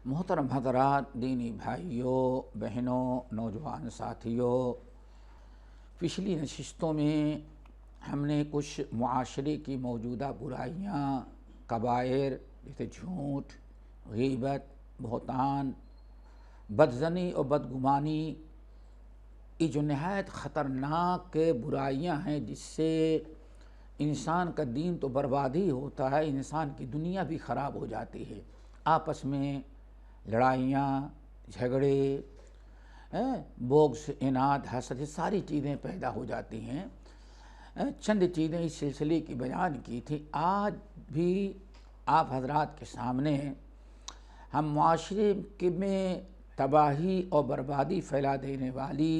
محترم حضرات، دینی بھائیوں، بہنوں، نوجوان ساتھیوں، پچھلی نشستوں میں ہم نے کچھ معاشرے کی موجودہ برائیاں، کبائر جیسے جھوٹ، غیبت، بہتان، بدظنی اور بدگمانی، یہ جو نہایت خطرناک برائیاں ہیں جس سے انسان کا دین تو برباد ہی ہوتا ہے، انسان کی دنیا بھی خراب ہو جاتی ہے۔ آپس میں لڑائیاں، جھگڑے، بغض، اناد، حسد، یہ ساری چیزیں پیدا ہو جاتی ہیں۔ چند چیزیں اس سلسلے کی بیان کی تھی۔ آج بھی آپ حضرات کے سامنے ہم معاشرے میں تباہی اور بربادی پھیلا دینے والی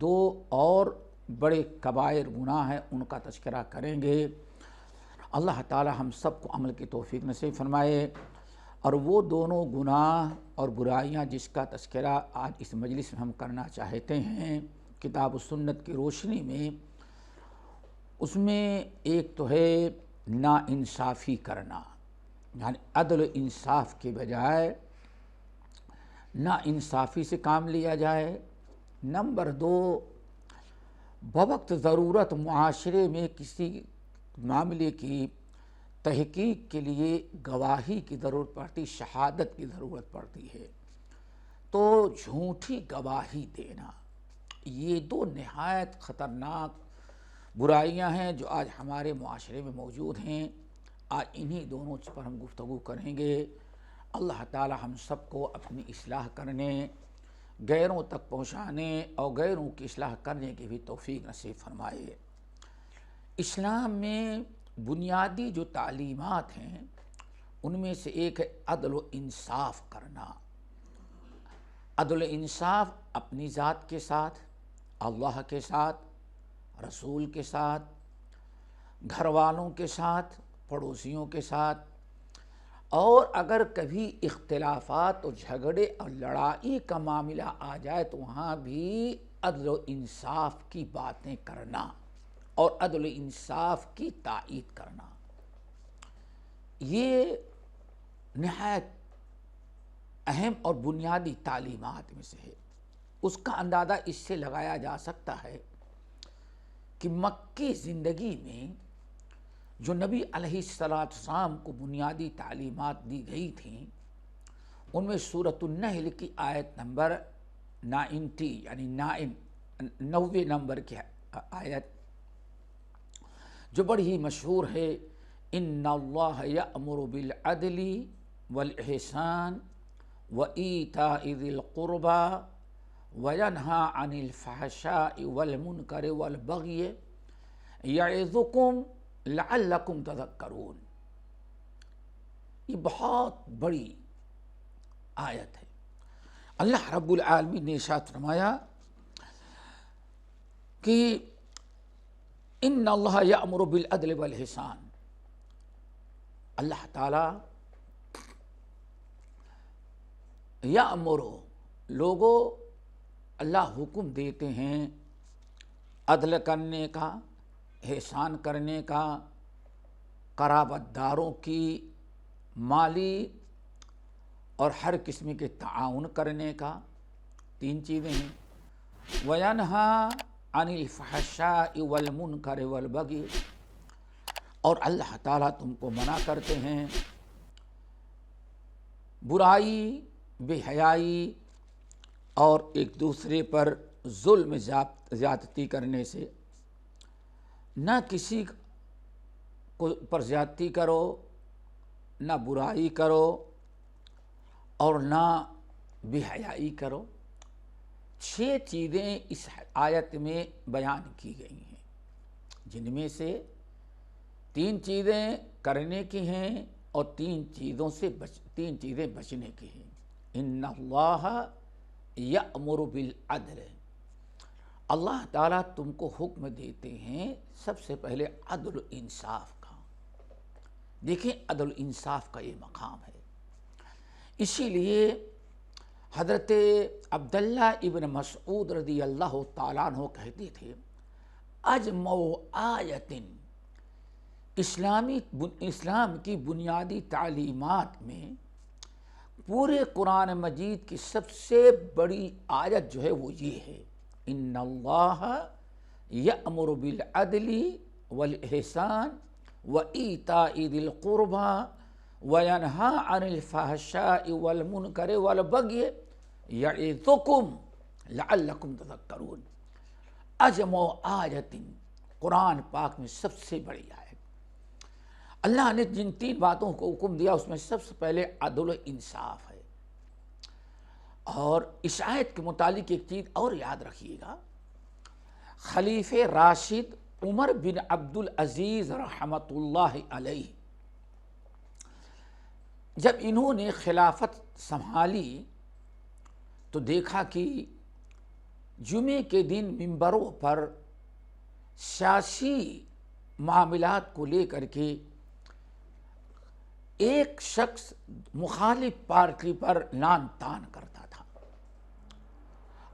دو اور بڑے کبائر گناہ ہیں، ان کا تذکرہ کریں گے۔ اللہ تعالی ہم سب کو عمل کی توفیق نصیب فرمائے۔ اور وہ دونوں گناہ اور برائیاں جس کا تذکرہ آج اس مجلس میں ہم کرنا چاہتے ہیں کتاب و سنت کی روشنی میں، اس میں ایک تو ہے ناانصافی کرنا، یعنی عدل و انصاف کے بجائے ناانصافی سے کام لیا جائے۔ نمبر دو، بوقت ضرورت معاشرے میں کسی معاملے کی تحقیق کے لیے گواہی کی ضرورت پڑتی، شہادت کی ضرورت پڑتی ہے، تو جھوٹی گواہی دینا، یہ دو نہایت خطرناک برائیاں ہیں جو آج ہمارے معاشرے میں موجود ہیں۔ آج انہی دونوں پر ہم گفتگو کریں گے۔ اللہ تعالی ہم سب کو اپنی اصلاح کرنے، غیروں تک پہنچانے اور غیروں کی اصلاح کرنے کی بھی توفیق نصیب فرمائے۔ اسلام میں بنیادی جو تعلیمات ہیں ان میں سے ایک ہے عدل و انصاف کرنا۔ عدل و انصاف اپنی ذات کے ساتھ، اللہ کے ساتھ، رسول کے ساتھ، گھر والوں کے ساتھ، پڑوسیوں کے ساتھ، اور اگر کبھی اختلافات اور جھگڑے اور لڑائی کا معاملہ آ جائے تو وہاں بھی عدل و انصاف کی باتیں کرنا اور عدل و انصاف کی تائید کرنا، یہ نہایت اہم اور بنیادی تعلیمات میں سے ہے۔ اس کا اندازہ اس سے لگایا جا سکتا ہے کہ مکی زندگی میں جو نبی علیہ السلام کو بنیادی تعلیمات دی گئی تھیں، ان میں سورۃ النحل کی آیت نمبر 90 یعنی 90 نمبر کی آیت جو بڑی ہی مشہور ہے، ان اللہ یأمر بالعدل والاحسان وایتاء ذی القربى وینہی عن الفحشاء والمنکر والبغی یعظکم لعلکم تذکرون۔ یہ بہت بڑی آیت ہے۔ اللہ رب العالمین نے ارشاد فرمایا کہ ان اللہ یأمر بالعدل والاحسان، اللہ تعالی یأمر، لوگوں اللہ حکم دیتے ہیں عدل کرنے کا، احسان کرنے کا، قرابت داروں کی مالی اور ہر قسم کے تعاون کرنے کا، تین چیزیں ہیں۔ وینہی عن الفحشاء والمنکر والبغی، اور اللہ تعالیٰ تم کو منع کرتے ہیں برائی، بے حیائی اور ایک دوسرے پر ظلم زیادتی کرنے سے۔ نہ کسی پر زیادتی کرو، نہ برائی کرو اور نہ بے حیائی کرو۔ 6 چیزیں اس آیت میں بیان کی گئی ہیں، جن میں سے 3 چیزیں کرنے کی ہیں اور 3 چیزیں بچنے کی ہیں۔ ان اللہ یأمر بالعدل، اللہ تعالیٰ تم کو حکم دیتے ہیں سب سے پہلے عدل و انصاف کا۔ دیکھیں عدل و انصاف کا یہ مقام ہے۔ اسی لیے حضرت عبداللہ ابن مسعود رضی اللہ تعالیٰ عنہ کہتے تھے، اجمع آیت، اسلام کی بنیادی تعلیمات میں پورے قرآن مجید کی سب سے بڑی آیت جو ہے وہ یہ ہے، ان اللہ یأمر بالعدل والاحسان وایتاء ذی القربی وینہی عن الفحشاء والمنکر والبغی یعظکم لعلکم تذکرون۔ اجمع آیت، قرآن پاک میں سب سے بڑی آیت۔ اللہ نے جن 3 باتوں کو حکم دیا اس میں سب سے پہلے عدل و انصاف ہے۔ اور اس آیت کے متعلق ایک چیز اور یاد رکھیے گا، خلیفہ راشد عمر بن عبد العزیز رحمۃ اللہ علیہ جب انہوں نے خلافت سنبھالی تو دیکھا کہ جمعے کے دن ممبروں پر سیاسی معاملات کو لے کر کے ایک شخص مخالف پارٹی پر لعن طعن کرتا تھا،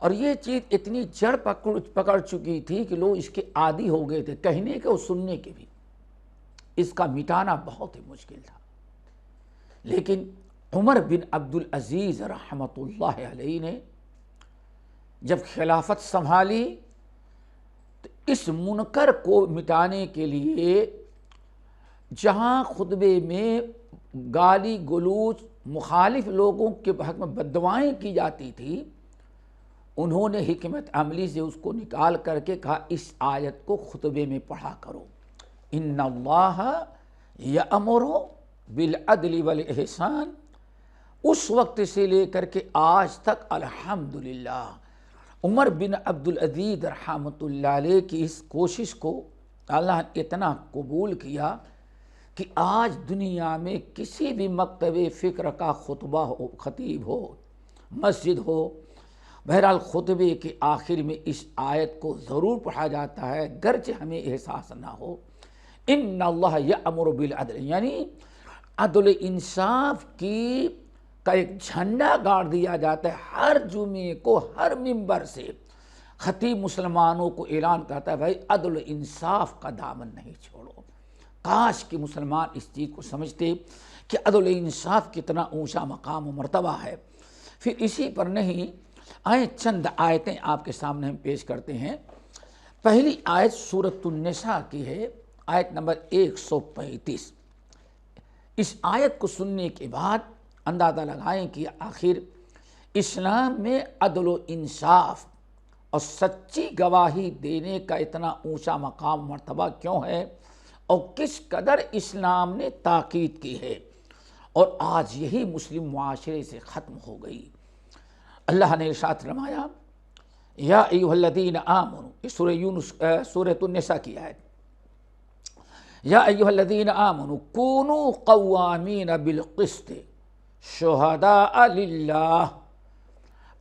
اور یہ چیز اتنی جڑ پکڑ چکی تھی کہ لوگ اس کے عادی ہو گئے تھے، کہنے کے اور سننے کے بھی۔ اس کا مٹانا بہت ہی مشکل تھا، لیکن عمر بن عبد العزیز رحمۃ اللہ علیہ نے جب خلافت سنبھالی تو اس منکر کو مٹانے کے لیے جہاں خطبے میں گالی گلوچ مخالف لوگوں کے حق میں بددعائیں کی جاتی تھی، انہوں نے حکمت عملی سے اس کو نکال کر کے کہا اس آیت کو خطبے میں پڑھا کرو، ان اللہ یأمر بالعدل والاحسان۔ اس وقت سے لے کر کے آج تک الحمدللہ عمر بن عبد العزیز رحمۃ اللہ علیہ کی اس کوشش کو اللہ نے اتنا قبول کیا کہ آج دنیا میں کسی بھی مکتب فکر کا خطبہ ہو، خطیب ہو، مسجد ہو، بہرحال خطبے کے آخر میں اس آیت کو ضرور پڑھا جاتا ہے، گرچہ ہمیں احساس نہ ہو۔ ان اللہ یأمر بالعدل، یعنی عدل انصاف کی کا ایک جھنڈا گاڑ دیا جاتا ہے۔ ہر جمعے کو ہر ممبر سے خطیب مسلمانوں کو اعلان کرتا ہے بھائی عدل و انصاف کا دامن نہیں چھوڑو۔ کاش کہ مسلمان اس چیز کو سمجھتے کہ عدل و انصاف کتنا اونچا مقام و مرتبہ ہے۔ پھر اسی پر نہیں آئیں چند آیتیں آپ کے سامنے ہم پیش کرتے ہیں۔ پہلی آیت سورۃ النساء کی ہے، آیت نمبر 135۔ اس آیت کو سننے کے بعد اندازہ لگائیں کہ آخر اسلام میں عدل و انصاف اور سچی گواہی دینے کا اتنا اونچا مقام مرتبہ کیوں ہے، اور کس قدر اسلام نے تاکید کی ہے، اور آج یہی مسلم معاشرے سے ختم ہو گئی۔ اللہ نے ارشاد فرمایا یا ایھا الذین آمنوا، یہ سورۃ النساء کی آیت، یا ایھا الذین آمنوا کونوا قوامین بالقسط شہداء للہ۔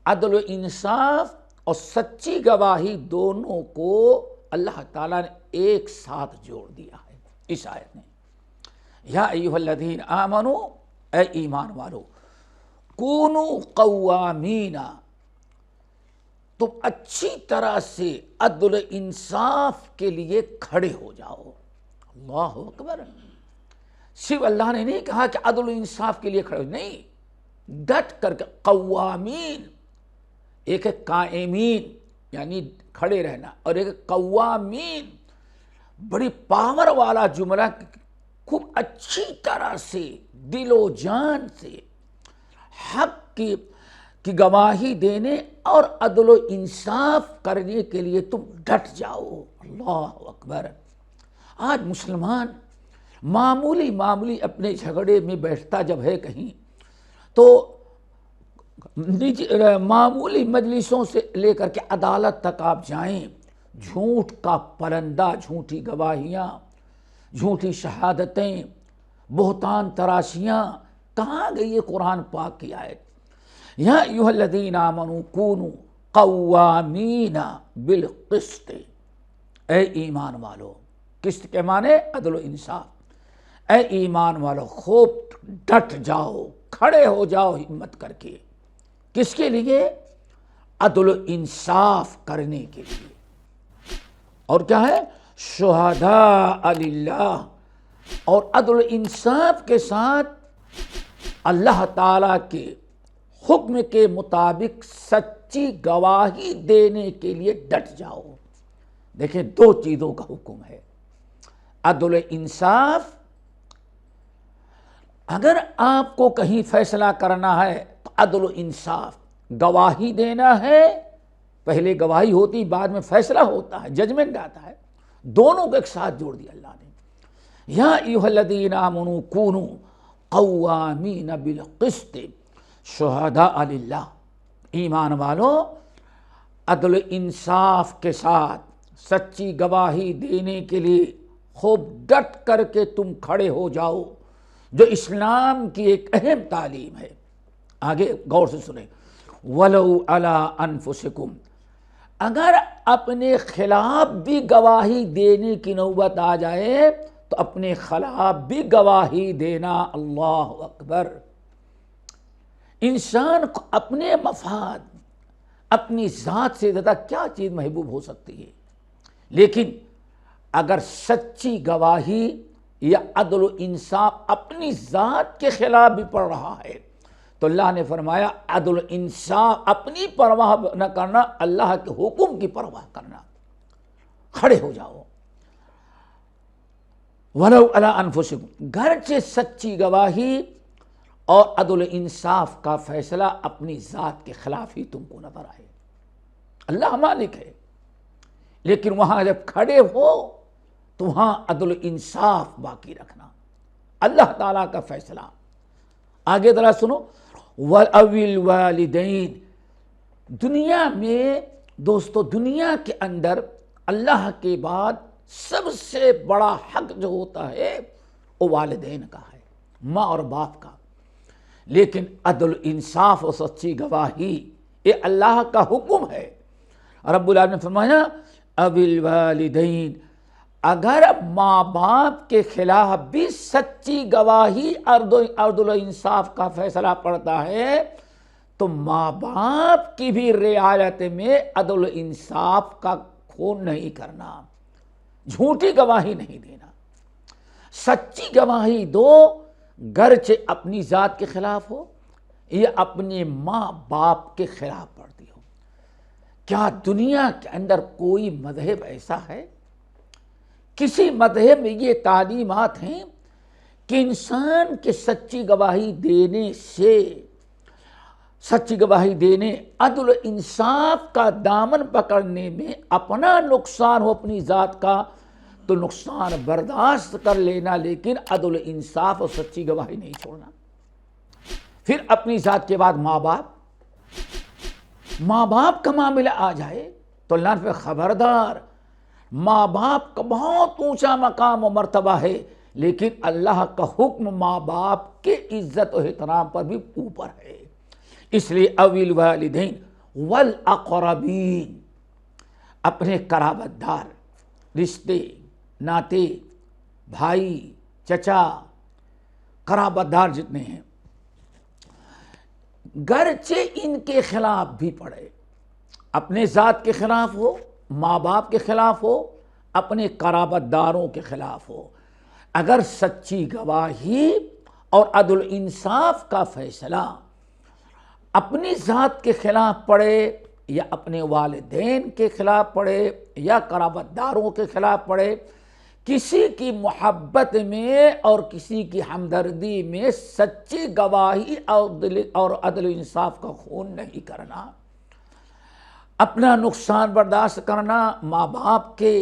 عدل و انصاف اور سچی گواہی دونوں کو اللہ تعالیٰ نے ایک ساتھ جوڑ دیا ہے اس آیت نے۔ یا ایھا الذین آمنوا، اے ایمان والو، کونوا قوامین، تم اچھی طرح سے عدل و انصاف کے لیے کھڑے ہو جاؤ۔ اللہ اکبر، صرف اللہ نے نہیں کہا کہ عدل و انصاف کے لیے کھڑے ہو، نہیں، ڈٹ کر کے قوامین، ایک ہے قائمین یعنی کھڑے رہنا، اور ایک قوامین، بڑی پاور والا جملہ، خوب اچھی طرح سے دل و جان سے حق کی گواہی دینے اور عدل و انصاف کرنے کے لیے تم ڈٹ جاؤ۔ اللہ اکبر۔ آج مسلمان معمولی اپنے جھگڑے میں بیٹھتا جب ہے کہیں تو معمولی مجلسوں سے لے کر کے عدالت تک آپ جائیں، جھوٹ کا پرندہ، جھوٹی گواہیاں، جھوٹی شہادتیں، بہتان تراشیاں، کہاں گئی یہ قرآن پاک کی آیت؟ یا ایھا الذین آمنوا کونوا قوامین بالقسط، اے ایمان والو، قسط کے معنی عدل و انصاف، اے ایمان والو خوب ڈٹ جاؤ، کھڑے ہو جاؤ ہمت کر کے، کس کے لیے؟ عدل و انصاف کرنے کے لیے۔ اور کیا ہے؟ شہداء للہ، اور عدل و انصاف کے ساتھ اللہ تعالیٰ کے حکم کے مطابق سچی گواہی دینے کے لیے ڈٹ جاؤ۔ دیکھیں دو چیزوں کا حکم ہے، عدل انصاف۔ اگر آپ کو کہیں فیصلہ کرنا ہے تو عدل و انصاف، گواہی دینا ہے، پہلے گواہی ہوتی بعد میں فیصلہ ہوتا ہے، ججمنٹ آتا ہے، دونوں کو ایک ساتھ جوڑ دیا اللہ نے۔ یا ایھا الذین آمنوا کونوا قوامین بالقسط شہداء للہ، ایمان والو عدل انصاف کے ساتھ سچی گواہی دینے کے لیے خوب ڈٹ کر کے تم کھڑے ہو جاؤ، جو اسلام کی ایک اہم تعلیم ہے۔ آگے غور سے سنیں، وَلَوْ عَلَىٰ أَنفُسِكُمْ، اگر اپنے خلاف بھی گواہی دینے کی نوبت آ جائے تو اپنے خلاف بھی گواہی دینا۔ اللہ اکبر۔ انسان کو اپنے مفاد، اپنی ذات سے زیادہ کیا چیز محبوب ہو سکتی ہے؟ لیکن اگر سچی گواہی یا عدل و انصاف اپنی ذات کے خلاف بھی پڑ رہا ہے تو اللہ نے فرمایا عدل و انصاف اپنی پرواہ نہ کرنا، اللہ کے حکم کی پرواہ کرنا، کھڑے ہو جاؤ۔ وَلَوْ عَلَىٰ أَنفُسِكُمْ، گرچہ سچی گواہی اور عدل و انصاف کا فیصلہ اپنی ذات کے خلاف ہی تم کو نظر آئے، اللہ مالک ہے، لیکن وہاں جب کھڑے ہو تو وہاں عدل و انصاف باقی رکھنا، اللہ تعالیٰ کا فیصلہ۔ آگے ذرا سنو، وَأَوِ الْوَالِدَيْنِ، دنیا میں دوستو، دنیا کے اندر اللہ کے بعد سب سے بڑا حق جو ہوتا ہے وہ والدین کا ہے، ماں اور باپ کا، لیکن عدل انصاف اور سچی گواہی یہ اللہ کا حکم ہے۔ رب العالمین نے فرمایا اَوِ الْوَالِدَيْنِ، اگر ماں باپ کے خلاف بھی سچی گواہی عدل و انصاف کا فیصلہ پڑتا ہے تو ماں باپ کی بھی رعایت میں عدل و انصاف کا خون نہیں کرنا، جھوٹی گواہی نہیں دینا، سچی گواہی دو، گرچہ اپنی ذات کے خلاف ہو یا اپنے ماں باپ کے خلاف پڑتی ہو۔ کیا دنیا کے اندر کوئی مذہب ایسا ہے؟ کسی مذہب میں یہ تعلیمات ہیں کہ انسان کے سچی گواہی دینے سے، سچی گواہی دینے، عدل و انصاف کا دامن پکڑنے میں اپنا نقصان ہو اپنی ذات کا تو نقصان برداشت کر لینا، لیکن عدل و انصاف اور سچی گواہی نہیں چھوڑنا۔ پھر اپنی ذات کے بعد ماں باپ کا معاملہ آ جائے تو اللہ نے خبردار، ماں باپ کا بہت اونچا مقام و مرتبہ ہے، لیکن اللہ کا حکم ماں باپ کے عزت و احترام پر بھی اوپر ہے۔ اس لیے اَوِ الْوَالِدَيْنِ وَالْأَقْرَبِينَ، اپنے قرابت دار، رشتے ناتے، بھائی چچا، قرابت دار جتنے ہیں، گرچہ ان کے خلاف بھی پڑے، اپنے ذات کے خلاف ہو، ماں باپ کے خلاف ہو، اپنے قرابت داروں کے خلاف ہو، اگر سچی گواہی اور عدل انصاف کا فیصلہ اپنی ذات کے خلاف پڑے یا اپنے والدین کے خلاف پڑے یا قرابت داروں کے خلاف پڑے، کسی کی محبت میں اور کسی کی ہمدردی میں سچی گواہی اور عدل انصاف کا خون نہیں کرنا، اپنا نقصان برداشت کرنا، ماں باپ کے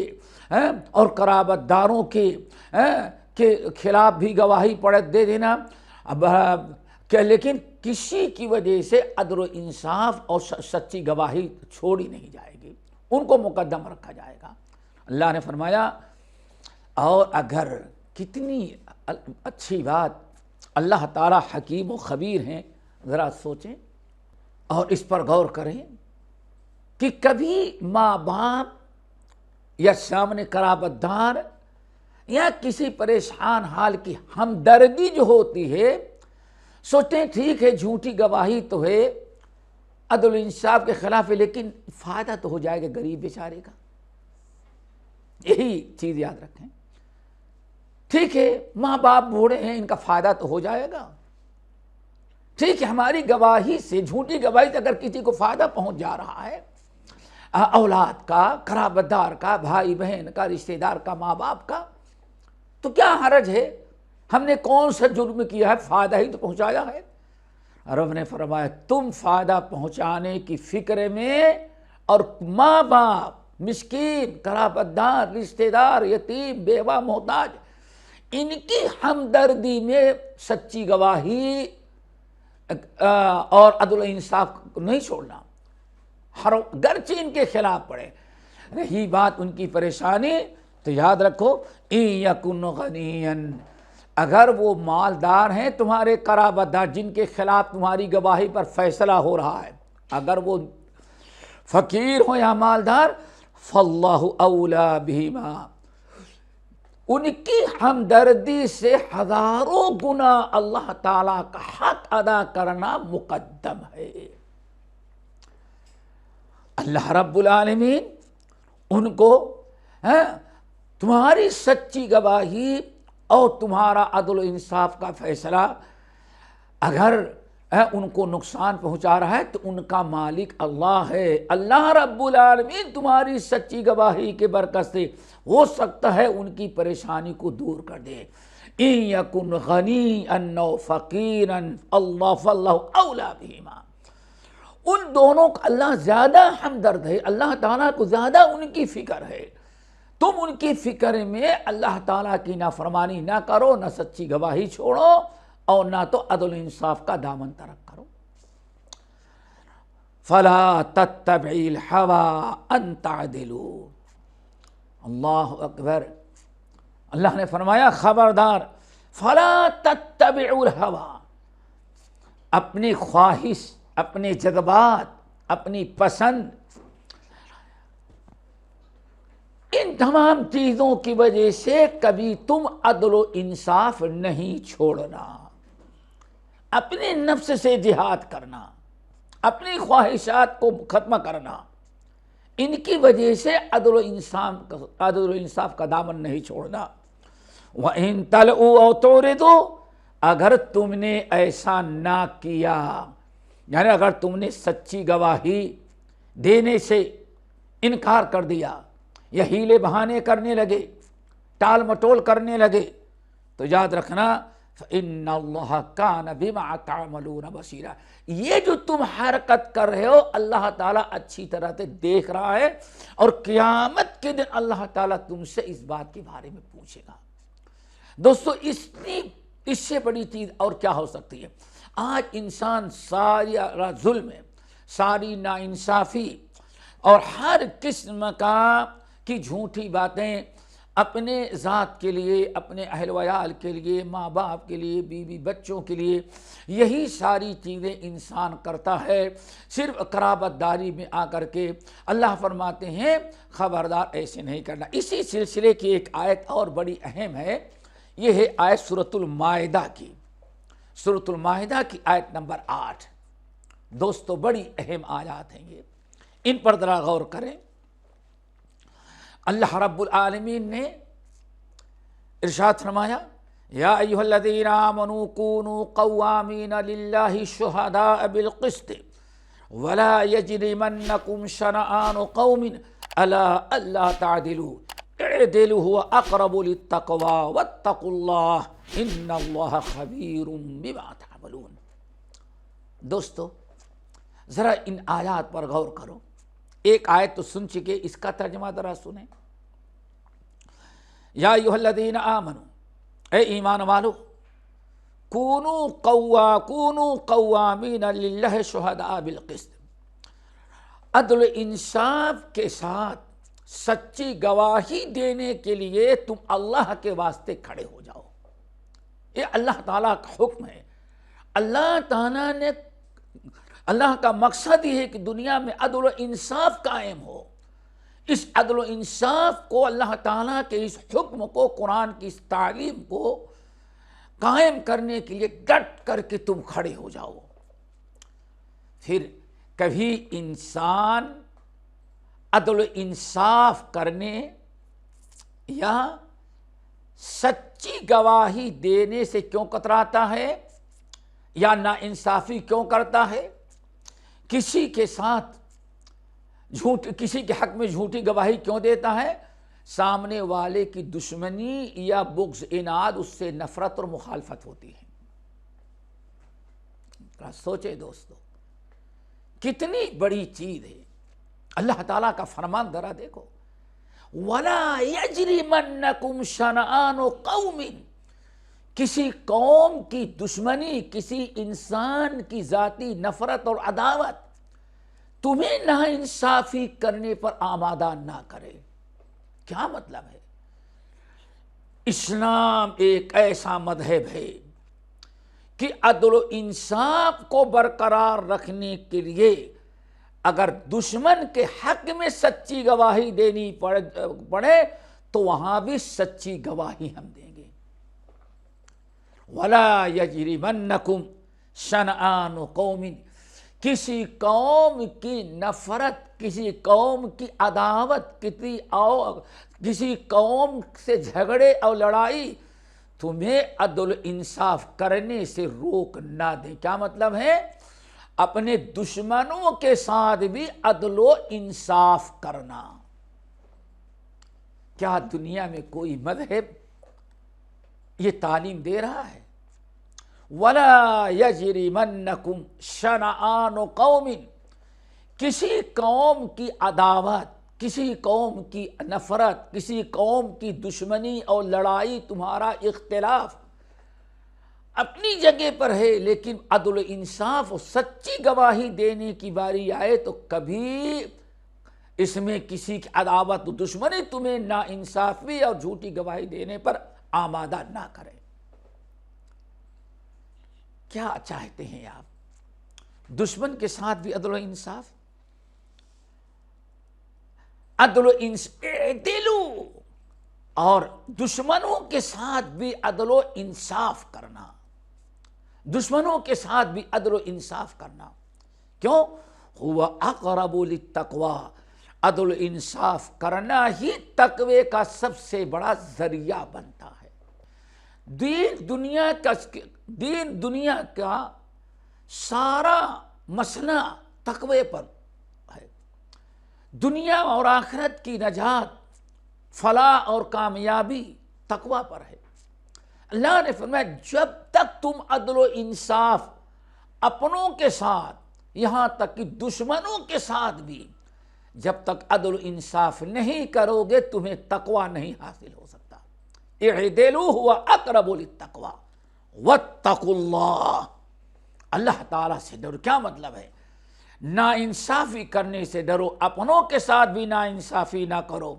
اور قرابت داروں کے خلاف بھی گواہی دے دینا، لیکن کسی کی وجہ سے عدل و انصاف اور سچی گواہی چھوڑی نہیں جائے گی، ان کو مقدم رکھا جائے گا۔ اللہ نے فرمایا، اور اگر کتنی اچھی بات، اللہ تعالیٰ حکیم و خبیر ہیں، ذرا سوچیں اور اس پر غور کریں کہ کبھی ماں باپ یا سامنے قرابت دار یا کسی پریشان حال کی ہمدردی جو ہوتی ہے، سوچیں ٹھیک ہے جھوٹی گواہی تو ہے، عدل انصاف کے خلاف ہے، لیکن فائدہ تو ہو جائے گا غریب بیچارے کا، یہی چیز یاد رکھیں۔ ٹھیک ہے ماں باپ بوڑھے ہیں، ان کا فائدہ تو ہو جائے گا، ٹھیک ہے، ہماری گواہی سے، جھوٹی گواہی سے اگر کسی کو فائدہ پہنچ جا رہا ہے، اولاد کا، قرابت دار کا، بھائی بہن کا، رشتہ دار کا، ماں باپ کا، تو کیا حرج ہے؟ ہم نے کون سا جرم کیا ہے؟ فائدہ ہی تو پہنچایا ہے۔ رب نے فرمایا تم فائدہ پہنچانے کی فکر میں اور ماں باپ، مسکین، قرابت دار، رشتہ دار، یتیم، بیوہ، محتاج، ان کی ہمدردی میں سچی گواہی اور عدل و انصاف کو نہیں چھوڑنا، گرچہ ان کے خلاف پڑے۔ رہی بات ان کی پریشانی، تو یاد رکھو ان یکن غنیا، اگر وہ مالدار ہیں، تمہارے قرابت دار جن کے خلاف تمہاری گواہی پر فیصلہ ہو رہا ہے، اگر وہ فقیر ہو یا مالدار، فاللہ اولیٰ بہما، ان کی ہمدردی سے ہزاروں گنا اللہ تعالیٰ کا حق ادا کرنا مقدم ہے۔ اللہ رب العالمین ان کو تمہاری سچی گواہی اور تمہارا عدل و انصاف کا فیصلہ اگر ان کو نقصان پہنچا رہا ہے تو ان کا مالک اللہ ہے۔ اللہ رب العالمین تمہاری سچی گواہی کے برکت سے ہو سکتا ہے ان کی پریشانی کو دور کر دے۔ ان یکن غنیا او فقیرا اللہ فاللہ اولیٰ بہما، ان دونوں کا اللہ زیادہ ہمدرد ہے، اللہ تعالیٰ کو زیادہ ان کی فکر ہے۔ تم ان کی فکر میں اللہ تعالیٰ کی نافرمانی نہ کرو، نہ سچی گواہی چھوڑو، اور نہ تو عدل و انصاف کا دامن ترک کرو۔ فلا تتبعوا الہوی ان تعدلوا، اللہ اکبر، اللہ نے فرمایا خبردار، فلا تتبعوا الہوی، اپنی خواہش، اپنے جذبات، اپنی پسند، ان تمام چیزوں کی وجہ سے کبھی تم عدل و انصاف نہیں چھوڑنا، اپنے نفس سے جہاد کرنا، اپنی خواہشات کو ختم کرنا، ان کی وجہ سے عدل و انصاف کا دامن نہیں چھوڑنا۔ وَإِن تَلْؤُوا أَوْ تُعْرِضُوا، اگر تم نے ایسا نہ کیا، یعنی اگر تم نے سچی گواہی دینے سے انکار کر دیا یا ہیلے بہانے کرنے لگے، ٹال مٹول کرنے لگے، تو یاد رکھنا فَإِنَّ اللَّهَ كَانَ بِمَا تَعْمَلُونَ بَصِيرًا، یہ جو تم حرکت کر رہے ہو اللہ تعالیٰ اچھی طرح سے دیکھ رہا ہے، اور قیامت کے دن اللہ تعالیٰ تم سے اس بات کے بارے میں پوچھے گا۔ دوستو اس سے بڑی چیز اور کیا ہو سکتی ہے؟ آج انسان ساری ظلم، ساری ناانصافی اور ہر قسم کی جھوٹی باتیں اپنے ذات کے لیے، اپنے اہل ویال کے لیے، ماں باپ کے لیے، بیوی بچوں کے لیے، یہی ساری چیزیں انسان کرتا ہے صرف قرابت داری میں آ کر کے۔ اللہ فرماتے ہیں خبردار ایسے نہیں کرنا۔ اسی سلسلے کی ایک آیت اور بڑی اہم ہے، یہ ہے آیت سورۃ المائدہ کی، سورۃ المائدہ کی آیت نمبر 8۔ دوستو بڑی اہم آیات ہیں یہ، ان پر ذرا غور کریں۔ اللہ رب العالمین نے ارشاد فرمایا یا ایھا الذین آمنوا کونوا قوامین للہ شہداء بالقسط ولا یجرمنکم شنآن قوم علی الا تعدلوا اعدلوا هو اقرب للتقوی واتقوا اللہ ان اللہ خبیر بما تعملون۔ دوستو ذرا ان آیات پر غور کرو۔ ایک آیت تو سن چکے، اس کا ترجمہ ذرا سنیں۔ یا ایھا الذین آمنوا، اے ایمان والو، کونوا قوامین للہ شہداء بالقسط، عدل و انصاف کے ساتھ سچی گواہی دینے کے لیے تم اللہ کے واسطے کھڑے ہو جاؤ۔ یہ اللہ تعالیٰ کا حکم ہے۔ اللہ تعالیٰ نے، اللہ کا مقصد یہ ہے کہ دنیا میں عدل و انصاف قائم ہو۔ اس عدل و انصاف کو، اللہ تعالیٰ کے اس حکم کو، قرآن کی اس تعلیم کو قائم کرنے کے لیے ڈٹ کر کے تم کھڑے ہو جاؤ۔ پھر کبھی انسان عدل و انصاف کرنے یا سچی گواہی دینے سے کیوں کتراتا ہے؟ یا ناانصافی کیوں کرتا ہے؟ کسی کے ساتھ کسی کے حق میں جھوٹی گواہی کیوں دیتا ہے؟ سامنے والے کی دشمنی یا بغض عناد، اس سے نفرت اور مخالفت ہوتی ہے۔ سوچے دوستو، کتنی بڑی چیز ہے۔ اللہ تعالیٰ کا فرمان ذرا دیکھو، وَلَا يَجْرِمَنَّكُمْ شَنَآنُ قَوْمٍ، کسی قوم کی دشمنی، کسی انسان کی ذاتی نفرت اور عداوت تمہیں ناانصافی کرنے پر آمادہ نہ کرے۔ کیا مطلب ہے؟ اسلام ایک ایسا مذہب ہے کہ عدل و انصاف کو برقرار رکھنے کے لیے اگر دشمن کے حق میں سچی گواہی دینی پڑے تو وہاں بھی سچی گواہی ہم دیں گے۔ وَلَا يَجْرِمَنَّكُمْ شَنَآنُ قَوْمٍ، کسی قوم کی نفرت، کسی قوم کی عداوت، کسی قوم سے جھگڑے اور لڑائی تمہیں عدل انصاف کرنے سے روک نہ دے۔ کیا مطلب ہے؟ اپنے دشمنوں کے ساتھ بھی عدل و انصاف کرنا۔ کیا دنیا میں کوئی مذہب یہ تعلیم دے رہا ہے؟ وَلَا يَجْرِمَنَّكُمْ شَنَآنُ قَوْمٍ، کسی قوم کی عداوت، کسی قوم کی نفرت، کسی قوم کی دشمنی اور لڑائی، تمہارا اختلاف اپنی جگہ پر ہے، لیکن عدل و انصاف اور سچی گواہی دینے کی باری آئے تو کبھی اس میں کسی کی عداوت و دشمنی تمہیں ناانصافی اور جھوٹی گواہی دینے پر آمادہ نہ کرے۔ کیا چاہتے ہیں آپ؟ دشمن کے ساتھ بھی عدل و انصاف، اعدلوا، اور دشمنوں کے ساتھ بھی عدل و انصاف کرنا، دشمنوں کے ساتھ بھی عدل و انصاف کرنا۔ کیوں؟ هو اقرب للتقوی، عدل و انصاف کرنا ہی تقوی کا سب سے بڑا ذریعہ بنتا ہے۔ دین دنیا کا سارا مسئلہ تقوی پر ہے۔ دنیا اور آخرت کی نجات، فلاح اور کامیابی تقوی پر ہے۔ اللہ نے فرمایا جب تک تم عدل و انصاف اپنوں کے ساتھ، یہاں تک کہ دشمنوں کے ساتھ بھی جب تک عدل و انصاف نہیں کرو گے تمہیں تقوی نہیں حاصل ہو سکتا۔ اعدلوا هو اقرب للتقوی واتقوا اللہ، اللہ تعالیٰ سے ڈرو۔ کیا مطلب ہے؟ ناانصافی کرنے سے ڈرو، اپنوں کے ساتھ بھی ناانصافی نہ کرو،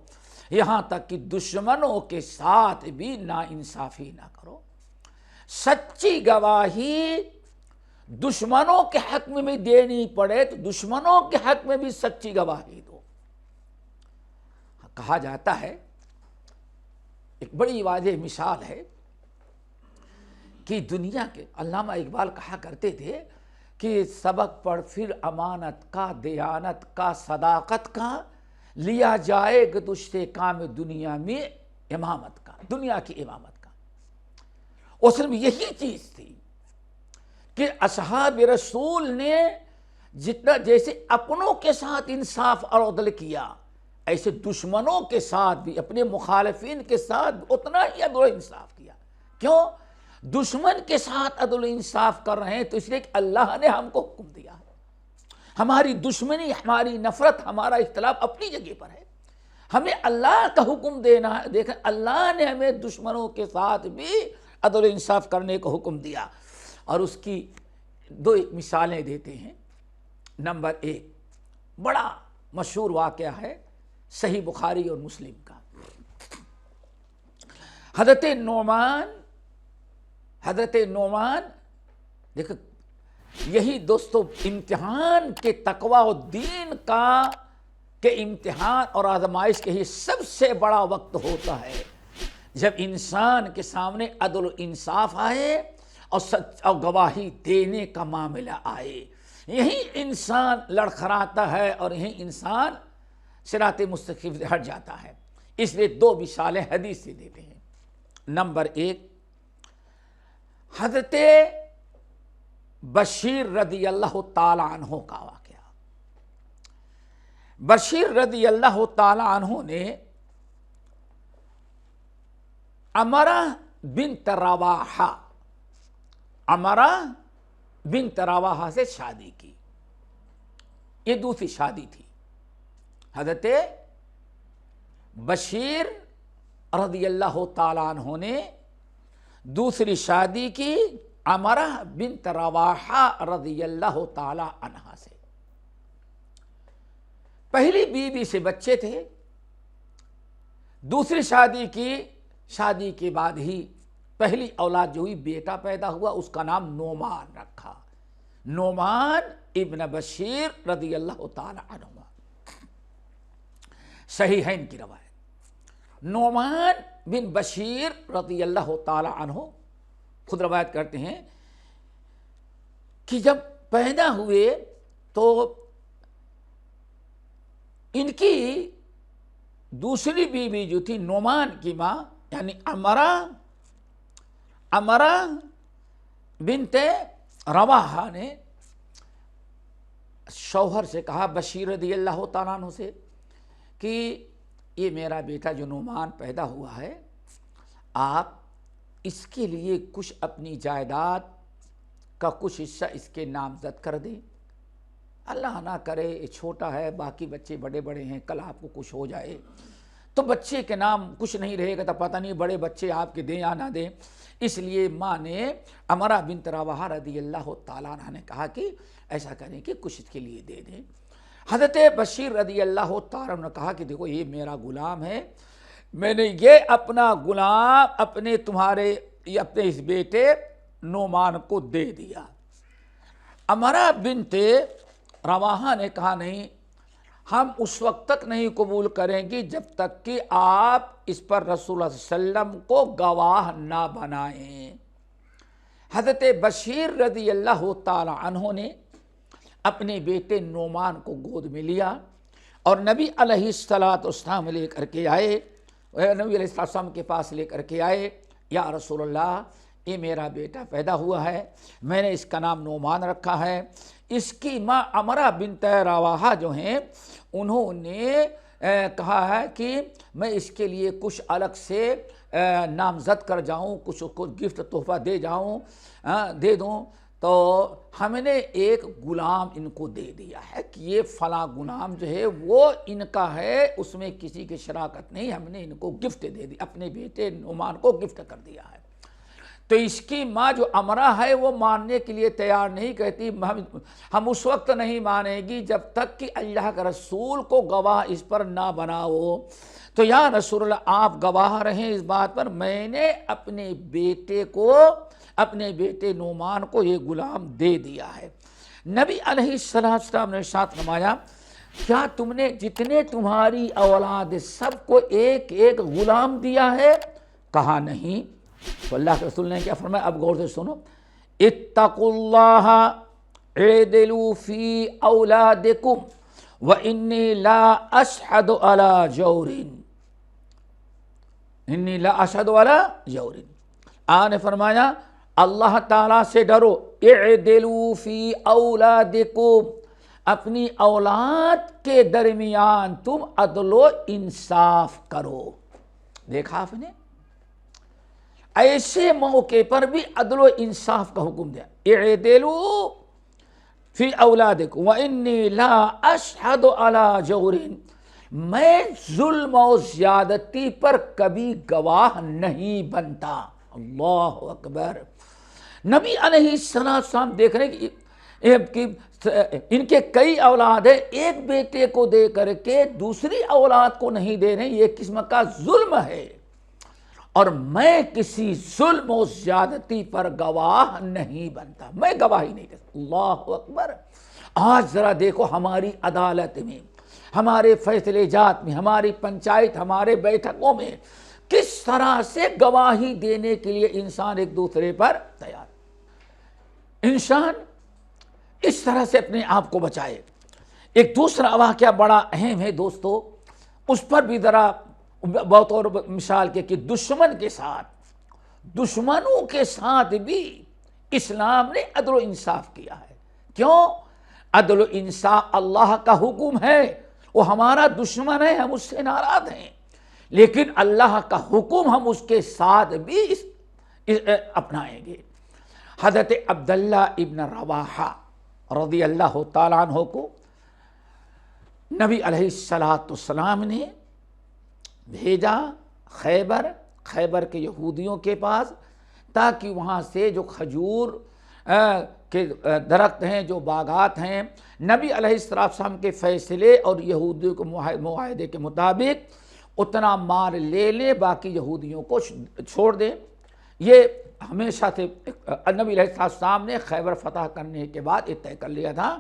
یہاں تک کہ دشمنوں کے ساتھ بھی ناانصافی نہ کرو۔ سچی گواہی دشمنوں کے حق میں بھی دینی پڑے تو دشمنوں کے حق میں بھی سچی گواہی دو۔ کہا جاتا ہے، ایک بڑی واضح مثال ہے کہ دنیا کے علامہ اقبال کہا کرتے تھے کہ سبق پڑھ پھر امانت کا، دیانت کا، صداقت کا، لیا جائے گا تجھ سے کام دنیا میں امامت کا، دنیا کی امامت کا۔ اصل میں یہی چیز تھی کہ اصحاب رسول نے جتنا جیسے اپنوں کے ساتھ انصاف اور عدل کیا، ایسے دشمنوں کے ساتھ بھی، اپنے مخالفین کے ساتھ اتنا ہی عدل و انصاف کیا۔ کیوں؟ دشمن کے ساتھ عدل و انصاف کر رہے ہیں تو اس لیے کہ اللہ نے ہم کو حکم دیا ہے۔ ہماری دشمنی، ہماری نفرت، ہمارا اختلاف اپنی جگہ پر ہے، ہمیں اللہ کا حکم دینا ہے۔ دیکھیں اللہ نے ہمیں دشمنوں کے ساتھ بھی عدل و انصاف کرنے کو حکم دیا، اور اس کی دو مثالیں دیتے ہیں۔ نمبر 1 بڑا مشہور واقعہ ہے صحیح بخاری اور مسلم کا۔ حضرت نعمان دیکھو، یہی دوستو امتحان کے تقوی و دین کا کہ امتحان اور آزمائش کے ہی سب سے بڑا وقت ہوتا ہے جب انسان کے سامنے عدل و انصاف آئے اور سچ اور گواہی دینے کا معاملہ آئے۔ یہی انسان لڑکھڑاتا ہے اور یہی انسان صراط مستقیم سے ہٹ جاتا ہے۔ اس لیے 2 مثالیں حدیث سے دیتے ہیں۔ نمبر 1، حضرت بشیر رضی اللہ تعالی عنہ کا واقعہ۔ بشیر رضی اللہ تعالی عنہ نے عمرہ بنت رواحہ سے شادی کی۔ یہ دوسری شادی تھی۔ حضرت بشیر رضی اللہ تعالیٰ عنہ نے دوسری شادی کی عمرہ بنت رواحہ رضی اللہ تعالیٰ عنہ سے۔ پہلی بیوی سے بچے تھے، دوسری شادی کی، شادی کے بعد ہی پہلی اولاد جو ہوئی بیٹا پیدا ہوا، اس کا نام نعمان رکھا، نعمان ابن بشیر رضی اللہ تعالی عنہ۔ صحیحین کی روایت، نعمان بن بشیر رضی اللہ تعالی عنہ خود روایت کرتے ہیں کہ جب پیدا ہوئے تو ان کی دوسری بیوی جو تھی نعمان کی ماں یعنی عمرہ بنت رواحہ نے شوہر سے کہا، بشیر رضی اللہ تعالیٰ عنہ سے، کہ یہ میرا بیٹا جو نعمان پیدا ہوا ہے، آپ اس کے لیے کچھ اپنی جائیداد کا کچھ حصہ اس کے نامزد کر دیں۔ اللہ نہ کرے یہ چھوٹا ہے، باقی بچے بڑے بڑے ہیں، کل آپ کو کچھ ہو جائے تو بچے کے نام کچھ نہیں رہے گا، تو پتہ نہیں بڑے بچے آپ کے دیں یا نہ دیں۔ اس لیے ماں نے عمرہ بنت رواحہ رضی اللہ تعالیٰ عنہ نے کہا کہ ایسا کریں کہ کچھ اس کے لیے دے دیں۔ حضرت بشیر رضی اللہ تعالیٰ عنہ نے کہا کہ دیکھو یہ میرا غلام ہے، میں نے یہ اپنا غلام اپنے اس بیٹے نعمان کو دے دیا۔ عمرہ بنت رواحہ نے کہا نہیں، ہم اس وقت تک نہیں قبول کریں گی جب تک کہ آپ اس پر رسول اللہ صلی اللہ علیہ وسلم کو گواہ نہ بنائیں۔ حضرت بشیر رضی اللہ تعالی عنہ نے اپنے بیٹے نعمان کو گود میں لیا اور نبی علیہ السلام لے کر کے آئے، نبی علیہ السلام کے پاس لے کر کے آئے، یا رسول اللہ یہ میرا بیٹا پیدا ہوا ہے، میں نے اس کا نام نعمان رکھا ہے۔ اس کی ماں عمرہ بنت رواحہ جو ہیں انہوں نے کہا ہے کہ میں اس کے لیے کچھ الگ سے نامزد کر جاؤں، کچھ گفٹ تحفہ دے دوں، تو ہم نے ایک غلام ان کو دے دیا ہے کہ یہ فلاں غلام جو ہے وہ ان کا ہے، اس میں کسی کی شراکت نہیں، ہم نے ان کو گفٹ دے دی، اپنے بیٹے نعمان کو گفٹ کر دیا ہے۔ تو اس کی ماں جو عمرہ ہے وہ ماننے کے لیے تیار نہیں، کہتی ہم اس وقت نہیں مانیں گی جب تک کہ اللہ کے رسول کو گواہ اس پر نہ بناؤ۔ تو یا رسول اللہ آپ گواہ رہیں اس بات پر، میں نے اپنے بیٹے نعمان کو یہ غلام دے دیا ہے۔ نبی علیہ السلام نے ارشاد فرمایا، کیا تم نے جتنے تمہاری اولاد سب کو ایک ایک غلام دیا ہے؟ کہا نہیں۔ تو اللہ کے رسول نے کیا فرمایا، اب غور سے سنو، اتقوا اللہ اعدلوا فی اولادکم وانی لا اشہد علی جور، انی لا اشہد علی جور۔ آپ نے فرمایا اللہ تعالیٰ سے ڈرو، اعدلوا فی اولادکم، اپنی اولاد کے درمیان تم عدل و انصاف کرو۔ دیکھا آپ نے، ایسے موقع پر بھی عدل و انصاف کا حکم دیا، اعدلوا فی اولادکم وانی لا اشہد علی جور، میں ظلم و زیادتی پر کبھی گواہ نہیں بنتا۔ اللہ اکبر۔ نبی علیہ السلام دیکھ رہے ہیں کہ ان کے کئی اولاد ہیں، ایک بیٹے کو دے کر کے دوسری اولاد کو نہیں دے رہے، یہ قسم کا ظلم ہے، اور میں کسی ظلم و زیادتی پر گواہ نہیں بنتا، میں گواہی نہیں دیتا۔ اللہ اکبر۔ آج ذرا دیکھو ہماری عدالت میں، ہمارے فیصلے جات میں، ہماری پنچایت، ہمارے بیٹھکوں میں کس طرح سے گواہی دینے کے لیے انسان ایک دوسرے پر تیار۔ انسان اس طرح سے اپنے آپ کو بچائے۔ ایک دوسرا واقعہ بڑا اہم ہے دوستو، اس پر بھی ذرا بطور مثال کے کہ دشمنوں کے ساتھ بھی اسلام نے عدل و انصاف کیا ہے. کیوں؟ عدل و انصاف اللہ کا حکم ہے. وہ ہمارا دشمن ہے، ہم اس سے ناراض ہیں، لیکن اللہ کا حکم ہم اس کے ساتھ بھی اپنائیں گے. حضرت عبداللہ ابن رواحہ رضی اللہ تعالیٰ عنہ کو نبی علیہ السلام نے بھیجا خیبر کے یہودیوں کے پاس، تاکہ وہاں سے جو کھجور کے درخت ہیں، جو باغات ہیں، نبی علیہ السلام کے فیصلے اور یہودیوں کے معاہدے کے مطابق اتنا مال لے لیں، باقی یہودیوں کو چھوڑ دیں. یہ ہمیشہ سے نبی علیہ السلام نے خیبر فتح کرنے کے بعد یہ طے کر لیا تھا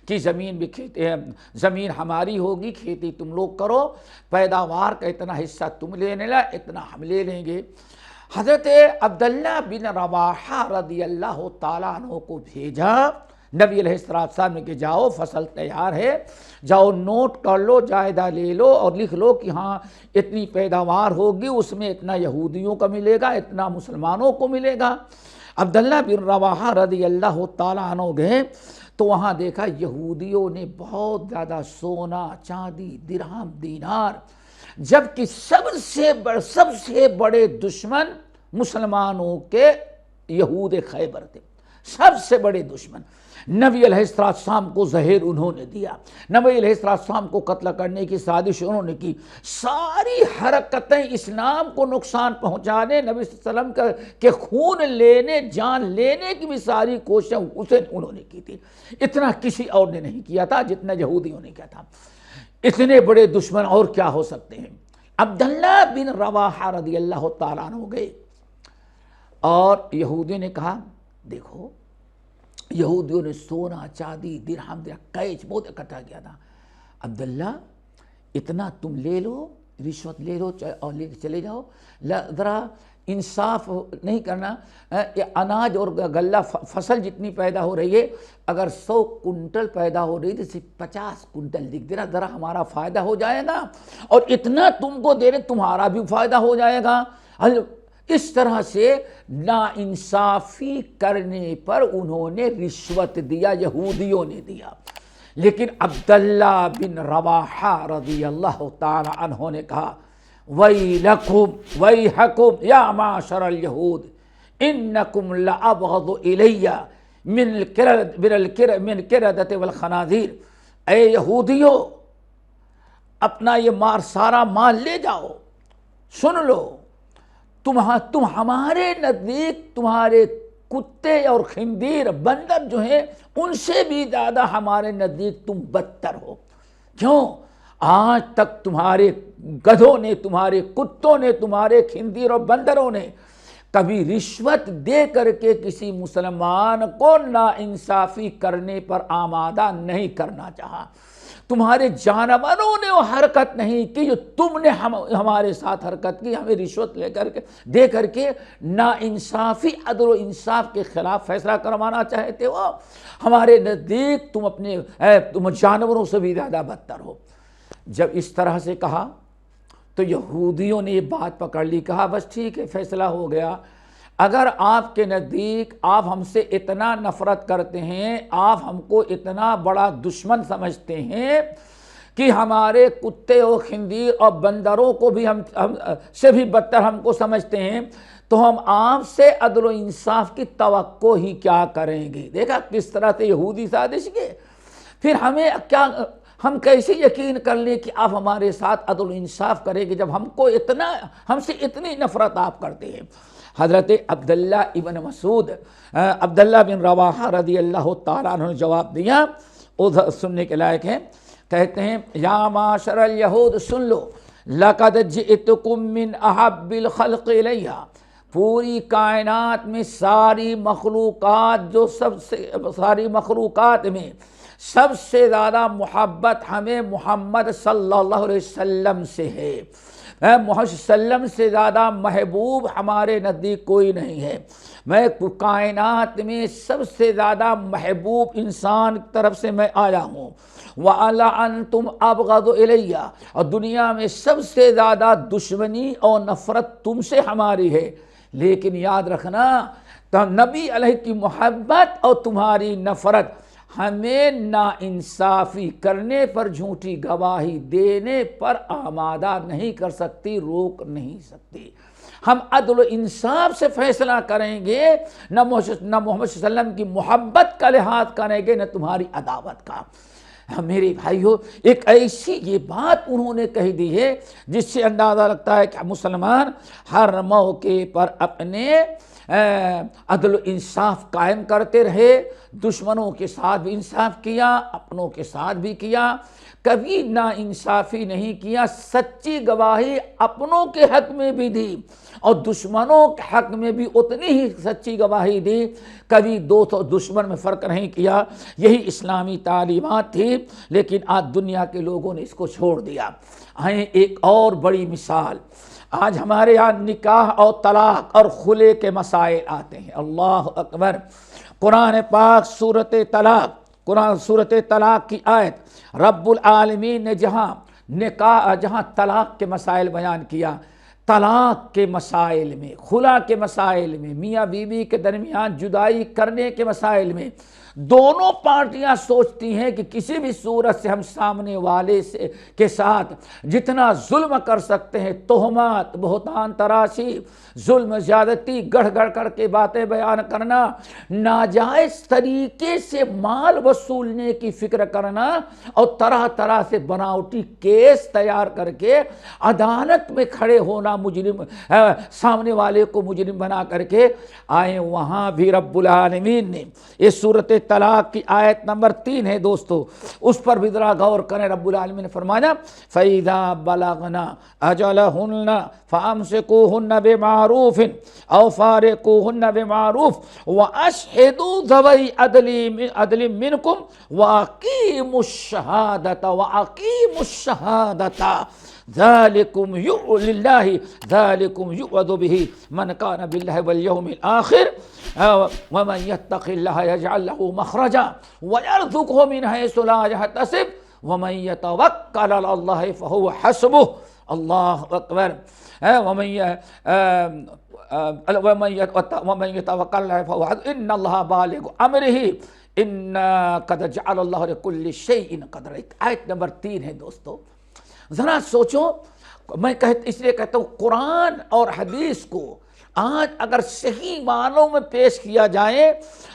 کہ زمین ہماری ہوگی، کھیتی تم لوگ کرو، پیداوار کا اتنا حصہ تم لینے لا، اتنا ہم لے لیں گے. حضرت عبداللہ بن رواحہ رضی اللہ تعالیٰ عنہ کو بھیجا نبی علیہ السلام نے کہ جاؤ، فصل تیار ہے، جاؤ نوٹ کر لو، جائیداد لے لو اور لکھ لو کہ ہاں اتنی پیداوار ہوگی، اس میں اتنا یہودیوں کا ملے گا، اتنا مسلمانوں کو ملے گا. عبداللہ بن رواحہ رضی اللہ تعالیٰ عنہ گئے تو وہاں دیکھا یہودیوں نے بہت زیادہ سونا، چاندی، درہم، دینار، جبکہ سب سے بڑے دشمن مسلمانوں کے یہود خیبر تھے. سب سے بڑے دشمن. نبی علیہ السلام کو زہر انہوں نے دیا، نبی علیہ السلام کو قتل کرنے کی سازش انہوں نے کی. ساری حرکتیں اسلام کو نقصان پہنچانے، نبی صلی اللہ علیہ وسلم کے خون لینے، جان لینے کی بھی ساری کوششیں اسے انہوں نے کی تھی. اتنا کسی اور نے نہیں کیا تھا جتنا یہودیوں نے کیا تھا. اتنے بڑے دشمن اور کیا ہو سکتے ہیں. عبداللہ بن رواحہ رضی اللہ تعالیٰ عنہ گئے اور یہودیوں نے کہا دیکھو، یہودیوں نے سونا، چاندی، درہم، کیش بہت اکٹھا کیا تھا. عبداللہ اتنا تم لے لو، رشوت لے لو اور لے کے چلے جاؤ، ذرا انصاف نہیں کرنا. اناج اور غلہ فصل جتنی پیدا ہو رہی ہے، اگر 100 کنٹل پیدا ہو رہی تو صرف 50 کنٹل لکھ دینا، ذرا ہمارا فائدہ ہو جائے گا، اور اتنا تم کو دے رہے تمہارا بھی فائدہ ہو جائے گا. اس طرح سے ناانصافی کرنے پر انہوں نے رشوت دیا، یہودیوں نے دیا. لیکن عبداللہ بن رواحہ رضی اللہ تعالی عنہ نے کہا وَيْلَكُمْ وَيْحَكُمْ يَا مَعْشَرَ الْيَهُودِ إِنَّكُمْ لَأَبْغَضُ إِلَيَّ مِنْ الْقِرَدَةِ وَالْخَنَازِيرِ. اے یہودیو، اپنا یہ سارا مال لے جاؤ. سن لو، تم ہمارے نزدیک تمہارے کتے اور خنزیر، بندر جو ہیں، ان سے بھی زیادہ ہمارے نزدیک تم بدتر ہو. کیوں؟ آج تک تمہارے گدھوں نے، تمہارے کتوں نے، تمہارے خنزیر اور بندروں نے کبھی رشوت دے کر کے کسی مسلمان کو ناانصافی کرنے پر آمادہ نہیں کرنا چاہا. تمہارے جانوروں نے وہ حرکت نہیں کی جو تم نے ہمارے ساتھ حرکت کی. ہمیں رشوت دے کر کے ناانصافی، عدل و انصاف کے خلاف فیصلہ کروانا چاہتے ہو. ہمارے نزدیک تم جانوروں سے بھی زیادہ بدتر ہو. جب اس طرح سے کہا تو یہودیوں نے یہ بات پکڑ لی، کہا بس ٹھیک ہے، فیصلہ ہو گیا. اگر آپ کے نزدیک آپ ہم سے اتنا نفرت کرتے ہیں، آپ ہم کو اتنا بڑا دشمن سمجھتے ہیں کہ ہمارے کتے اور خنزیر اور بندروں کو بھی ہم سے بھی بدتر ہم کو سمجھتے ہیں، تو ہم آپ سے عدل و انصاف کی توقع ہی کیا کریں گے. دیکھا کس طرح سے یہودی سازش کے. پھر ہم کیسے یقین کر لیں کہ آپ ہمارے ساتھ عدل و انصاف کریں گے جب ہم سے اتنی نفرت آپ کرتے ہیں. حضرت عبداللہ ابن مسعود، عبداللہ بن رواحہ رضی اللہ تعالیٰ عنہ نے جواب دیا، ادھر سننے کے لائق ہے. کہتے ہیں یا معاشر الیہود، سن لو، لقد جئتکم من احب الخلق الیہ. پوری کائنات میں ساری مخلوقات میں سب سے زیادہ محبت ہمیں محمد صلی اللہ علیہ وسلم سے ہے. محمد صلی اللہ علیہ وسلم سے زیادہ محبوب ہمارے نزدیک کوئی نہیں ہے. میں کائنات میں سب سے زیادہ محبوب انسان کی طرف سے میں آیا ہوں. وَعَلَىٰ أَنْتُمْ أَبْغَضُ إِلَيَّ، اور دنیا میں سب سے زیادہ دشمنی اور نفرت تم سے ہماری ہے. لیکن یاد رکھنا، تو نبی علیہ کی محبت اور تمہاری نفرت ہمیں ناانصافی کرنے پر، جھوٹی گواہی دینے پر آمادہ نہیں کر سکتی، روک نہیں سکتی۔ ہم عدل و انصاف سے فیصلہ کریں گے، نہ محمد صلی اللہ علیہ وسلم کی محبت کا لحاظ کریں گے، نہ تمہاری عداوت کا۔ میرے بھائیو، ایک ایسی یہ بات انہوں نے کہہ دی ہے جس سے اندازہ لگتا ہے کہ مسلمان ہر موقع پر اپنے عدل و انصاف قائم کرتے رہے، دشمنوں کے ساتھ بھی انصاف کیا، اپنوں کے ساتھ بھی کیا، کبھی ناانصافی نہیں کیا، سچی گواہی اپنوں کے حق میں بھی دی اور دشمنوں کے حق میں بھی اتنی ہی سچی گواہی دی، کبھی دشمن میں فرق نہیں کیا۔ یہی اسلامی تعلیمات تھی، لیکن آج دنیا کے لوگوں نے اس کو چھوڑ دیا۔ آئیں ایک اور بڑی مثال، آج ہمارے یہاں نکاح اور طلاق اور خلع کے مسائل آتے ہیں۔ اللہ اکبر! قرآن پاک سورۃ طلاق کی آیت، رب العالمین نے جہاں طلاق کے مسائل بیان کیا، طلاق کے مسائل میں، خلا کے مسائل میں، میاں بیوی کے درمیان جدائی کرنے کے مسائل میں دونوں پارٹیاں سوچتی ہیں کہ کسی بھی صورت سے ہم سامنے والے کے ساتھ جتنا ظلم کر سکتے ہیں، تہمات، بہتان تراشی، ظلم، زیادتی، گڑھ گڑھ کر کے باتیں بیان کرنا، ناجائز طریقے سے مال وصولنے کی فکر کرنا اور طرح طرح سے بناوٹی کیس تیار کر کے عدالت میں کھڑے ہونا، مجرم سامنے والے کو مجرم بنا کر کے آئیں۔ وہاں بھی رب العالمین نے اس صورت طلاق کی آیت نمبر 3 ہے دوستو، اس پر بھی ذرا غور کریں۔ رب العالمین نے فرمایا فَإِذَا بَلَغْنَا أَجَلَهُنَّ فَأَمْسِكُوهُنَّ بِمَعْرُوفٍ أَوْ فَارِقُوهُنَّ بِمَعْرُوفٍ وَأَشْهِدُوا ذَوَيْ عَدْلٍ مِّنكُمْ وَأَقِيمُوا الشَّهَادَةَ ذالکم للہ ذالکم یؤذ بہ من کان باللہ والیوم الآخر ومن یتق اللہ یجعل لہ مخرجا ویرزقہ من حیث لا یحتسب ومن یتوکل علی اللہ فہو حسبہ۔ اللہ اکبر! ومن یتوکل اللہ فہو حسبہ ان اللہ بالغ امرہ ان قد جعل اللہ لکل شیء قدرا۔ آیت نمبر 3 ہے دوستو۔ ذرا سوچو، میں اس لیے کہتا ہوں قرآن اور حدیث کو آج اگر صحیح معنوں میں پیش کیا جائے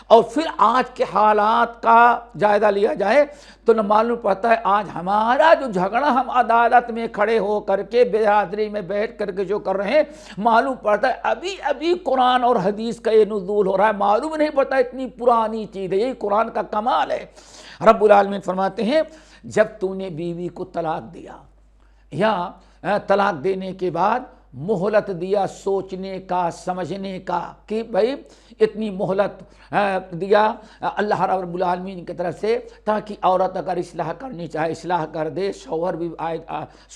اور پھر آج کے حالات کا جائزہ لیا جائے تو نہ معلوم پڑتا ہے آج ہمارا جو جھگڑا ہم عدالت میں کھڑے ہو کر کے برادری میں بیٹھ کر کے جو کر رہے ہیں، معلوم پڑتا ہے ابھی قرآن اور حدیث کا یہ نزول ہو رہا ہے، معلوم نہیں پڑتا اتنی پرانی چیز ہے۔ یہی قرآن کا کمال ہے۔ رب العالمین فرماتے ہیں جب تو نے بیوی کو طلاق دیا یا طلاق دینے کے بعد مہلت دیا سوچنے کا، سمجھنے کا، کہ بھائی اتنی مہلت دیا اللہ رب العالمین کی طرف سے تاکہ عورت اگر اصلاح کرنی چاہے اصلاح کر دے، شوہر بھی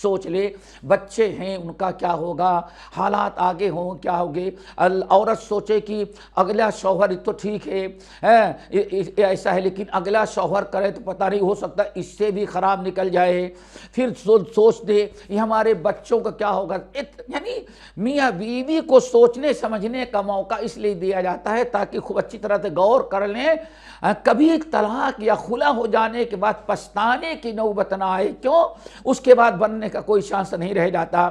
سوچ لے، بچے ہیں ان کا کیا ہوگا، حالات آگے ہوں کیا ہوگے، عورت سوچے کہ اگلا شوہر تو ٹھیک ہے ایسا ہے لیکن اگلا شوہر کرے تو پتہ نہیں ہو سکتا اس سے بھی خراب نکل جائے، پھر سوچ دے یہ ہمارے بچوں کا کیا ہوگا۔ یعنی میاں بیوی کو سوچنے سمجھنے کا موقع اس لیے دیا جاتا ہے تاکہ خوب اچھی طرح سے غور کر لیں، کبھی طلاق یا خلا ہو جانے کے بعد پچھتانے کی نوبت نہ آئے، کیوں اس کے بعد بننے کا کوئی شانس نہیں رہ جاتا۔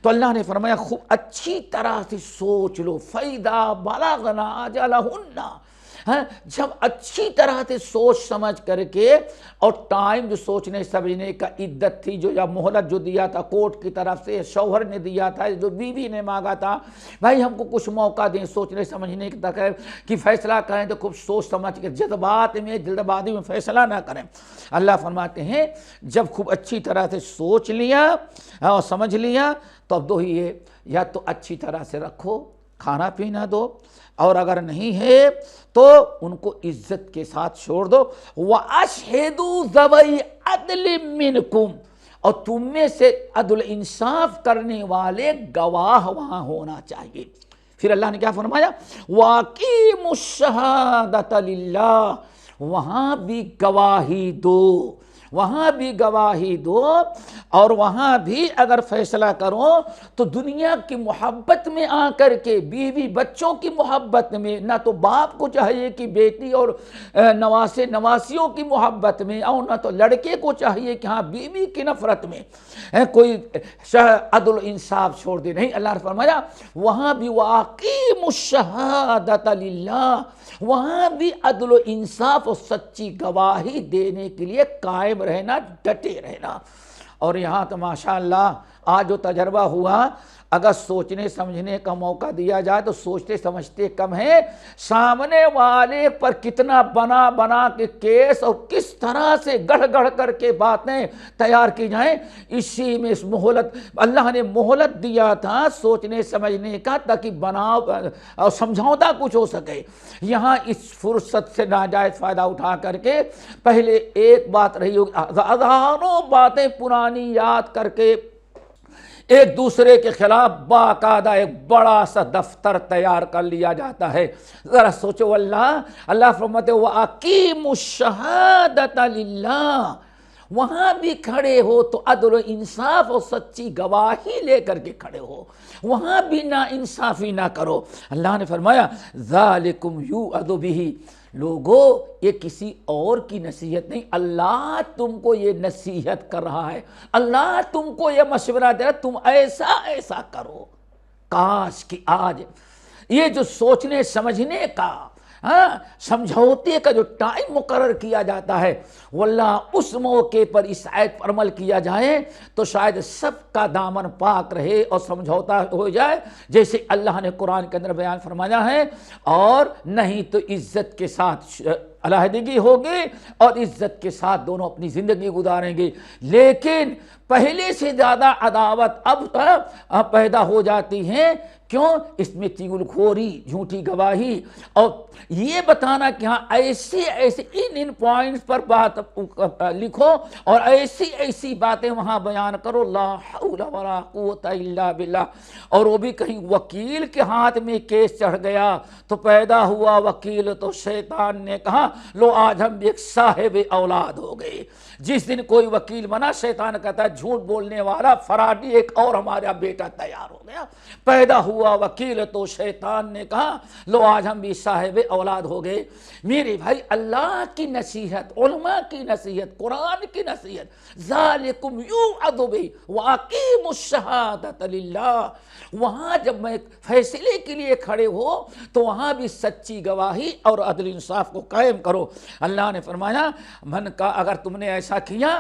تو اللہ نے فرمایا خوب اچھی طرح سے سوچ لو، فَإِذَا بَلَغْنَا أَجَلَهُنَّ، جب اچھی طرح سے سوچ سمجھ کر کے، اور ٹائم جو سوچنے سمجھنے کا عدت تھی، جو یا مہلت جو دیا تھا کورٹ کی طرف سے، شوہر نے دیا تھا، جو بیوی نے مانگا تھا، بھائی ہم کو کچھ موقع دیں سوچنے سمجھنے کی فیصلہ کریں تو خوب سوچ سمجھ کے جذبات میں جلد بازی میں فیصلہ نہ کریں۔ اللہ فرماتے ہیں جب خوب اچھی طرح سے سوچ لیا اور سمجھ لیا تو اب دو ہی ہے، یا تو اچھی طرح سے رکھو، کھانا پینا دو، اور اگر نہیں ہے تو ان کو عزت کے ساتھ چھوڑ دو۔ وَأَشْهِدُوا ذَوَيْ عَدْلٍ مِّنْكُمْ، اور تم میں سے عدل انصاف کرنے والے گواہ وہاں ہونا چاہیے۔ پھر اللہ نے کیا فرمایا؟ وَأَقِيمُوا الشَّهَادَةَ لِلَّهِ، وہاں بھی گواہی دو، وہاں بھی گواہی دو، اور وہاں بھی اگر فیصلہ کرو تو دنیا کی محبت میں آ کر کے، بیوی بچوں کی محبت میں، نہ تو باپ کو چاہیے کہ بیٹی اور نواسے نواسیوں کی محبت میں، اور نہ تو لڑکے کو چاہیے کہ ہاں بیوی کی نفرت میں کوئی عدل و انصاف چھوڑ دے. نہیں، اللہ نے فرمایا وہاں بھی وَأَقِیمُوا الشَّهَادَةَ لِلَّهِ، وہاں بھی عدل و انصاف اور سچی گواہی دینے کے لیے قائم رہنا، ڈٹے رہنا. اور یہاں تو ماشاءاللہ آج جو تجربہ ہوا، اگر سوچنے سمجھنے کا موقع دیا جائے تو سوچتے سمجھتے کم ہیں، سامنے والے پر کتنا بنا بنا کے کیس اور کس طرح سے گڑھ گڑھ کر کے باتیں تیار کی جائیں. اسی میں اس مہلت، اللہ نے مہلت دیا تھا سوچنے سمجھنے کا، تاکہ بناؤ اور سمجھوتا کچھ ہو سکے. یہاں اس فرصت سے ناجائز فائدہ اٹھا کر کے پہلے ایک بات رہی ہوگی، ہزاروں باتیں پرانی یاد کر کے ایک دوسرے کے خلاف باقاعدہ ایک بڑا سا دفتر تیار کر لیا جاتا ہے. ذرا سوچو، اللہ فرماتے وَأَقِیمُوا الشَّهَادَةَ لِلَّهِ، وہاں بھی کھڑے ہو تو عدل و انصاف اور سچی گواہی لے کر کے کھڑے ہو، وہاں بھی نا انصافی نہ کرو. اللہ نے فرمایا ذَلِكُمْ يُوعَظُ بِهِ، لوگو یہ کسی اور کی نصیحت نہیں، اللہ تم کو یہ نصیحت کر رہا ہے، اللہ تم کو یہ مشورہ دے رہا ہے، تم ایسا ایسا کرو. کاش کہ آج یہ جو سوچنے سمجھنے کا، سمجھوتے کا جو ٹائم مقرر کیا جاتا ہے، واللہ اس موقع پر اس آیت پر عمل کیا جائے تو شاید سب کا دامن پاک رہے اور سمجھوتا ہو جائے، جیسے اللہ نے قرآن کے اندر بیان فرمایا ہے. اور نہیں تو عزت کے ساتھ علیحدگی ہوگی اور عزت کے ساتھ دونوں اپنی زندگی گزاریں گے. لیکن پہلے سے زیادہ عداوت اب پیدا ہو جاتی ہے. کیوں؟ اس میں چغل خوری، جھوٹی گواہی، اور یہ بتانا کہ ہاں ایسے ایسے ان پوائنٹس پر بات لکھو اور ایسی ایسی باتیں وہاں بیان کرو، لا حول ولا قوت الا باللہ. اور وہ بھی کہیں وکیل کے ہاتھ میں کیس چڑھ گیا تو پیدا ہوا وکیل تو شیطان نے کہا لو آج ہم ایک صاحب اولاد ہو گئے. جس دن کوئی وکیل بنا، شیطان کہتا ہے جھوٹ بولنے والا فرادی ایک اور ہمارا بیٹا تیار ہو گیا. پیدا ہوا وکیل تو شیطان نے کہا لو آج ہم بھی صاحب اولاد ہو گئے. میرے بھائی، اللہ کی نصیحت، علماء کی نصیحت، قرآن کی نصیحت، ذالکم یوعظ بہ واقیموا الشہادۃ للہ. وہاں جب میں فیصلے کے لیے کھڑے ہو تو وہاں بھی سچی گواہی اور عدل انصاف کو قائم کرو. اللہ نے فرمایا من کا اگر تم نے ایسا کیا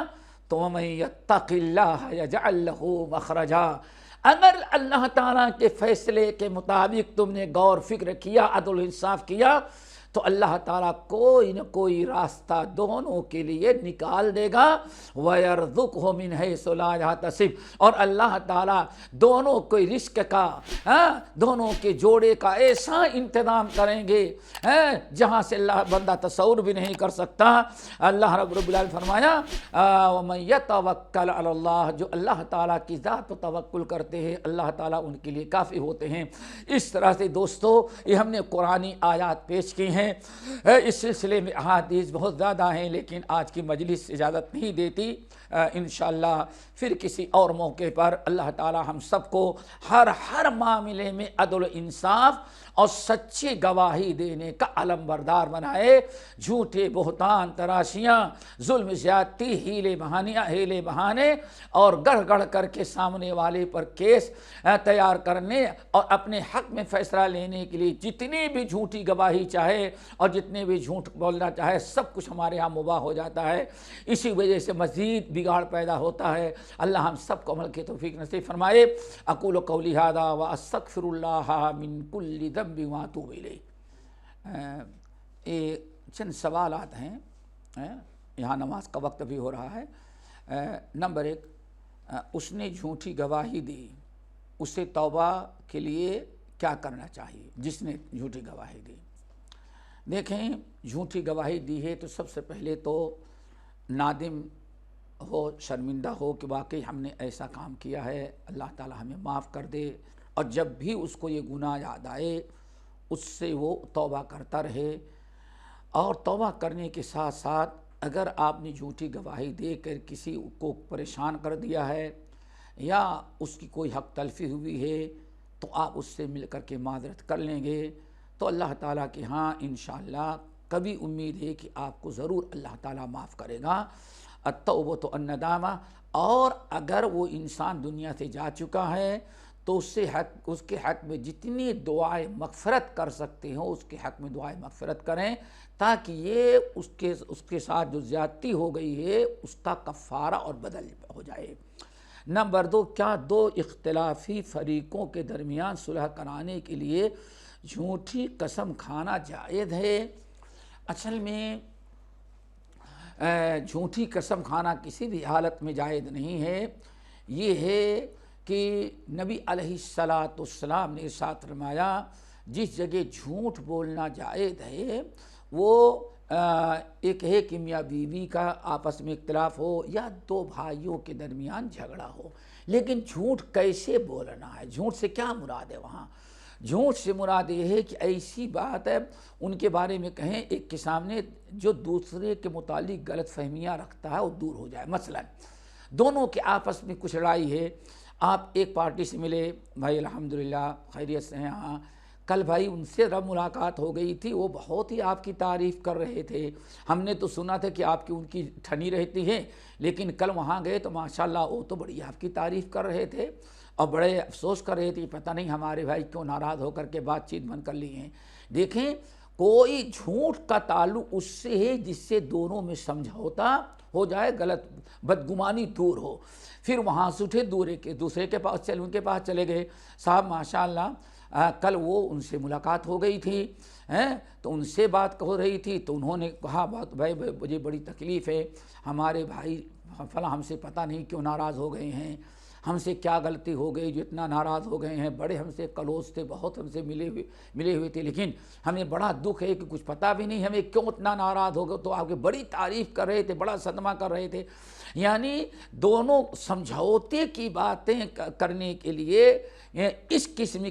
تو وَمَن يَتَّقِ اللَّهَ يَجْعَلْ لَهُ مَخْرَجًا، اگر اللہ تعالیٰ کے فیصلے کے مطابق تم نے غور فکر کیا، عدل انصاف کیا، تو اللہ تعالیٰ کوئی نہ کوئی راستہ دونوں کے لیے نکال دے گا. وَيَرْزُقْهُ مِنْ حَيْثُ لَا يَحْتَسِبُ، اور اللہ تعالیٰ دونوں کو رزق کا، دونوں کے جوڑے کا ایسا انتظام کریں گے جہاں سے اللہ بندہ تصور بھی نہیں کر سکتا. اللہ رب العالمین فرمایا وَمَن يَتَوَكَّلْ عَلَى اللَّهِ، جو اللہ تعالیٰ کی ذات پر توکل کرتے ہیں اللہ تعالیٰ ان کے لیے کافی ہوتے ہیں. اس طرح سے دوستو یہ ہم نے قرآنی آیات پیش کی ہیں. اس سلسلے میں احادیث بہت زیادہ ہیں، لیکن آج کی مجلس اجازت نہیں دیتی. انشاءاللہ پھر کسی اور موقع پر اللہ تعالی ہم سب کو ہر معاملے میں عدل و انصاف اور سچی گواہی دینے کا علم بردار بنائے. جھوٹے بہتان تراشیاں، ظلم زیادتی، ہیلے بہانے اور گڑھ گڑھ کر کے سامنے والے پر کیس تیار کرنے اور اپنے حق میں فیصلہ لینے کے لیے جتنی بھی جھوٹی گواہی چاہے اور جتنے بھی جھوٹ بولنا چاہے سب کچھ ہمارے ہاں مباح ہو جاتا ہے. اسی وجہ سے مزید بگاڑ پیدا ہوتا ہے. اللہ ہم سب کو عمل کی توفیق نصیب فرمائے. اقول قولی ھذا واستغفر اللہ من کل ذنب واتوب الیہ. یہ چند سوالات ہیں، یہاں نماز کا وقت بھی ہو رہا ہے. نمبر 1، اس نے جھوٹی گواہی دی، اسے توبہ کے لیے کیا کرنا چاہیے جس نے جھوٹی گواہی دی؟ دیکھیں، جھوٹی گواہی دی ہے تو سب سے پہلے تو نادم ہو، شرمندہ ہو کہ واقعی ہم نے ایسا کام کیا ہے، اللہ تعالی ہمیں معاف کر دے. اور جب بھی اس کو یہ گناہ یاد آئے اس سے وہ توبہ کرتا رہے. اور توبہ کرنے کے ساتھ ساتھ اگر آپ نے جھوٹی گواہی دے کر کسی کو پریشان کر دیا ہے یا اس کی کوئی حق تلفی ہوئی ہے تو آپ اس سے مل کر کے معذرت کر لیں گے تو اللہ تعالیٰ کے ہاں انشاءاللہ کبھی امید ہے کہ آپ کو ضرور اللہ تعالیٰ معاف کرے گا۔ التوبۃ الندامہ۔ اور اگر وہ انسان دنیا سے جا چکا ہے تو اس کے حق میں جتنی دعائیں مغفرت کر سکتے ہیں اس کے حق میں دعائیں مغفرت کریں، تاکہ یہ اس کے ساتھ جو زیادتی ہو گئی ہے اس کا کفارہ اور بدل ہو جائے۔ نمبر 2، کیا دو اختلافی فریقوں کے درمیان صلح کرانے کے لیے جھوٹی قسم کھانا جائز ہے؟ اصل میں جھوٹی قسم کھانا کسی بھی حالت میں جائز نہیں ہے۔ یہ ہے کہ نبی علیہ السلام نے ارشاد فرمایا جس جگہ جھوٹ بولنا جائز ہے وہ ایک ہے کہ میاں بیوی کا آپس میں اختلاف ہو یا دو بھائیوں کے درمیان جھگڑا ہو، لیکن جھوٹ کیسے بولنا ہے، جھوٹ سے کیا مراد ہے؟ وہاں جھوٹ سے مراد یہ ہے کہ ایسی بات ہے ان کے بارے میں کہیں ایک کے سامنے جو دوسرے کے متعلق غلط فہمیاں رکھتا ہے وہ دور ہو جائے۔ مثلا دونوں کے آپس میں کچھ لڑائی ہے، آپ ایک پارٹی سے ملے، بھائی الحمدللہ خیریت سے ہیں، ہاں کل بھائی ان سے ملاقات ہو گئی تھی، وہ بہت ہی آپ کی تعریف کر رہے تھے، ہم نے تو سنا تھا کہ آپ کی ان کی ٹھنی رہتی ہے، لیکن کل وہاں گئے تو ماشاءاللہ وہ تو بڑی آپ کی تعریف کر رہے تھے اور بڑے افسوس کر رہے تھے، پتہ نہیں ہمارے بھائی کیوں ناراض ہو کر کے بات چیت بند کر لی ہیں۔ دیکھیں کوئی جھوٹ کا تعلق اس سے ہے جس سے دونوں میں سمجھوتا ہو جائے، غلط بدگمانی دور ہو، پھر وہاں سے اٹھے دوسرے کے پاس ان کے پاس چلے گئے، صاحب ماشاءاللہ کل وہ ان سے ملاقات ہو گئی تھی تو ان سے بات ہو رہی تھی تو انہوں نے کہا بات بھائی مجھے بڑی تکلیف ہے، ہمارے بھائی فلاں ہم سے پتہ نہیں کیوں ناراض ہو گئے ہیں، ہم سے کیا غلطی ہو گئی جو اتنا ناراض ہو گئے ہیں، بڑے ہم سے کلوز تھے، بہت ہم سے ملے ہوئے تھے، لیکن ہمیں بڑا دکھ ہے کہ کچھ پتہ بھی نہیں ہمیں کیوں اتنا ناراض ہو گئے، تو آپ کی بڑی تعریف کر رہے تھے، بڑا صدمہ کر رہے تھے۔ یعنی دونوں سمجھوتے کی باتیں کرنے کے لیے اس قسم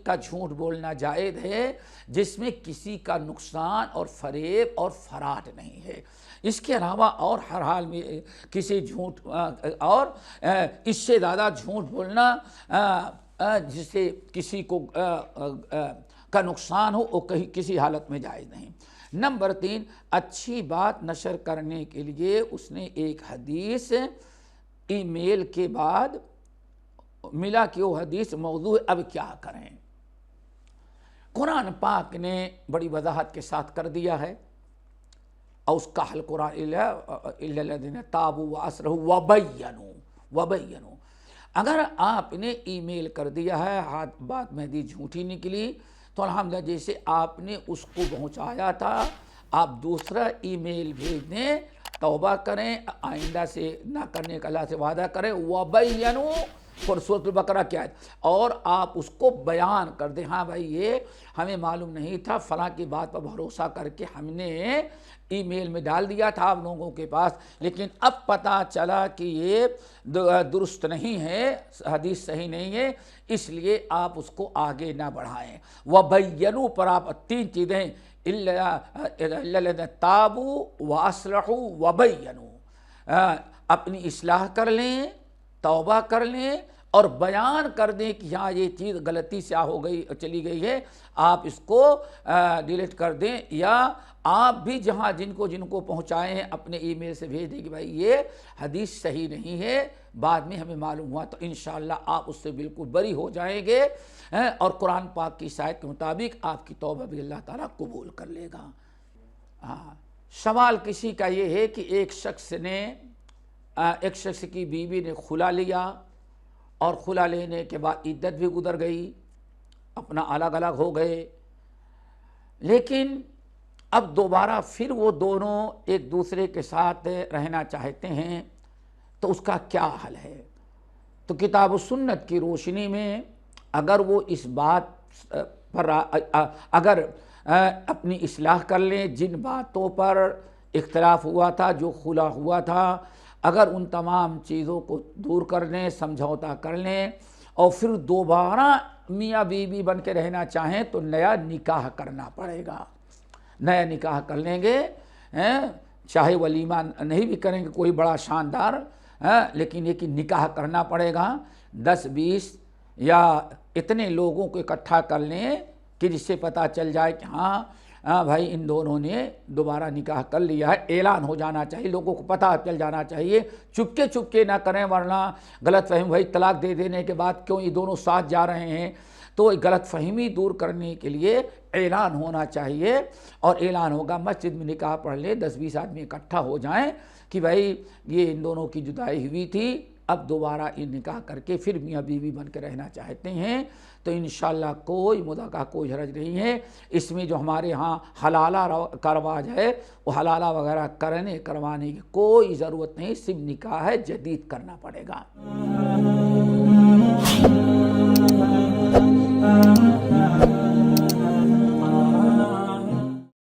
کا جھوٹ بولنا جائز ہے جس میں کسی کا نقصان اور فریب اور فراڈ نہیں ہے۔ اس کے علاوہ اور ہر حال میں کسی جھوٹ اور اس سے زیادہ جھوٹ بولنا جس سے کسی کو کا نقصان ہو وہ کسی حالت میں جائز نہیں۔ نمبر 3، اچھی بات نشر کرنے کے لیے اس نے ایک حدیث ای میل کے بعد ملا کہ وہ حدیث موضوع اب کیا کریں۔ قرآن پاک نے بڑی وضاحت کے ساتھ کر دیا ہے اور اس کا حل قرآن الا الذین تابوا واصلحوا وبینوا۔ اگر آپ نے ای میل کر دیا ہے، بات مہدی جھوٹی نکلی تو الحمدللہ جیسے آپ نے اس کو پہنچایا تھا آپ دوسرا ای میل بھیج دیں، توبہ کریں، آئندہ سے نہ کرنے کا اللہ سے وعدہ کریں، وبینوا سورۃ البقرہ کی آیت، اور آپ اس کو بیان کر دیں، ہاں بھائی یہ ہمیں معلوم نہیں تھا، فلاں کی بات پر بھروسہ کر کے ہم نے ای میل میں ڈال دیا تھا آپ لوگوں کے پاس، لیکن اب پتہ چلا کہ یہ درست نہیں ہے، حدیث صحیح نہیں ہے، اس لیے آپ اس کو آگے نہ بڑھائیں۔ وبینوا پر آپ 3 چیزیں الا الذین تابوا واصلحوا وبینوا، اپنی اصلاح کر لیں، توبہ کر لیں اور بیان کر دیں کہ ہاں یہ چیز غلطی سے ہو گئی چلی گئی ہے، آپ اس کو ڈیلیٹ کر دیں، یا آپ بھی جن کو پہنچائے ہیں اپنے ای میل سے بھیج دیں کہ بھائی یہ حدیث صحیح نہیں ہے، بعد میں ہمیں معلوم ہوا، تو انشاءاللہ آپ اس سے بالکل بری ہو جائیں گے اور قرآن پاک کی آیت کے مطابق آپ کی توبہ بھی اللہ تعالیٰ قبول کر لے گا۔ سوال کسی کا یہ ہے کہ ایک شخص کی بیوی نے خلا لیا اور خلا لینے کے بعد عدت بھی گزر گئی، اپنا الگ الگ ہو گئے، لیکن اب دوبارہ پھر وہ دونوں ایک دوسرے کے ساتھ رہنا چاہتے ہیں تو اس کا کیا حل ہے؟ تو کتاب و سنت کی روشنی میں اگر وہ اس بات پر اگر اپنی اصلاح کر لیں، جن باتوں پر اختلاف ہوا تھا، جو خلا ہوا تھا، اگر ان تمام چیزوں کو دور کر لیں، سمجھوتا کر لیں اور پھر دوبارہ میاں بیوی بن کے رہنا چاہیں تو نیا نکاح کرنا پڑے گا، نیا نکاح کر لیں گے چاہے ولیمہ نہیں بھی کریں گے کوئی بڑا شاندار، لیکن یہ کہ نکاح کرنا پڑے گا، 10-20 یا اتنے لوگوں کو اکٹھا کر لیں کہ جس سے پتہ چل جائے کہ ہاں بھائی ان دونوں نے دوبارہ نکاح کر لیا ہے، اعلان ہو جانا چاہیے، لوگوں کو پتہ چل جانا چاہیے، چپکے نہ کریں، ورنہ غلط فہمی، بھائی طلاق دے دینے کے بعد کیوں یہ دونوں ساتھ جا رہے ہیں، تو غلط فہمی دور کرنے کے لیے اعلان ہونا چاہیے، اور اعلان ہوگا، مسجد میں نکاح پڑھ لے، 10-20 آدمی اکٹھا ہو جائیں کہ بھائی یہ ان دونوں کی جدائی ہوئی تھی، اب دوبارہ یہ نکاح کر کے پھر میاں بیوی بن کے رہنا چاہتے ہیں، تو انشاءاللہ کوئی مدعا کوئی حرج نہیں ہے۔ اس میں جو ہمارے ہاں حلالہ کا رواج ہے، وہ حلالہ وغیرہ کروانے کی کوئی ضرورت نہیں، صرف نکاح ہے جدید کرنا پڑے گا۔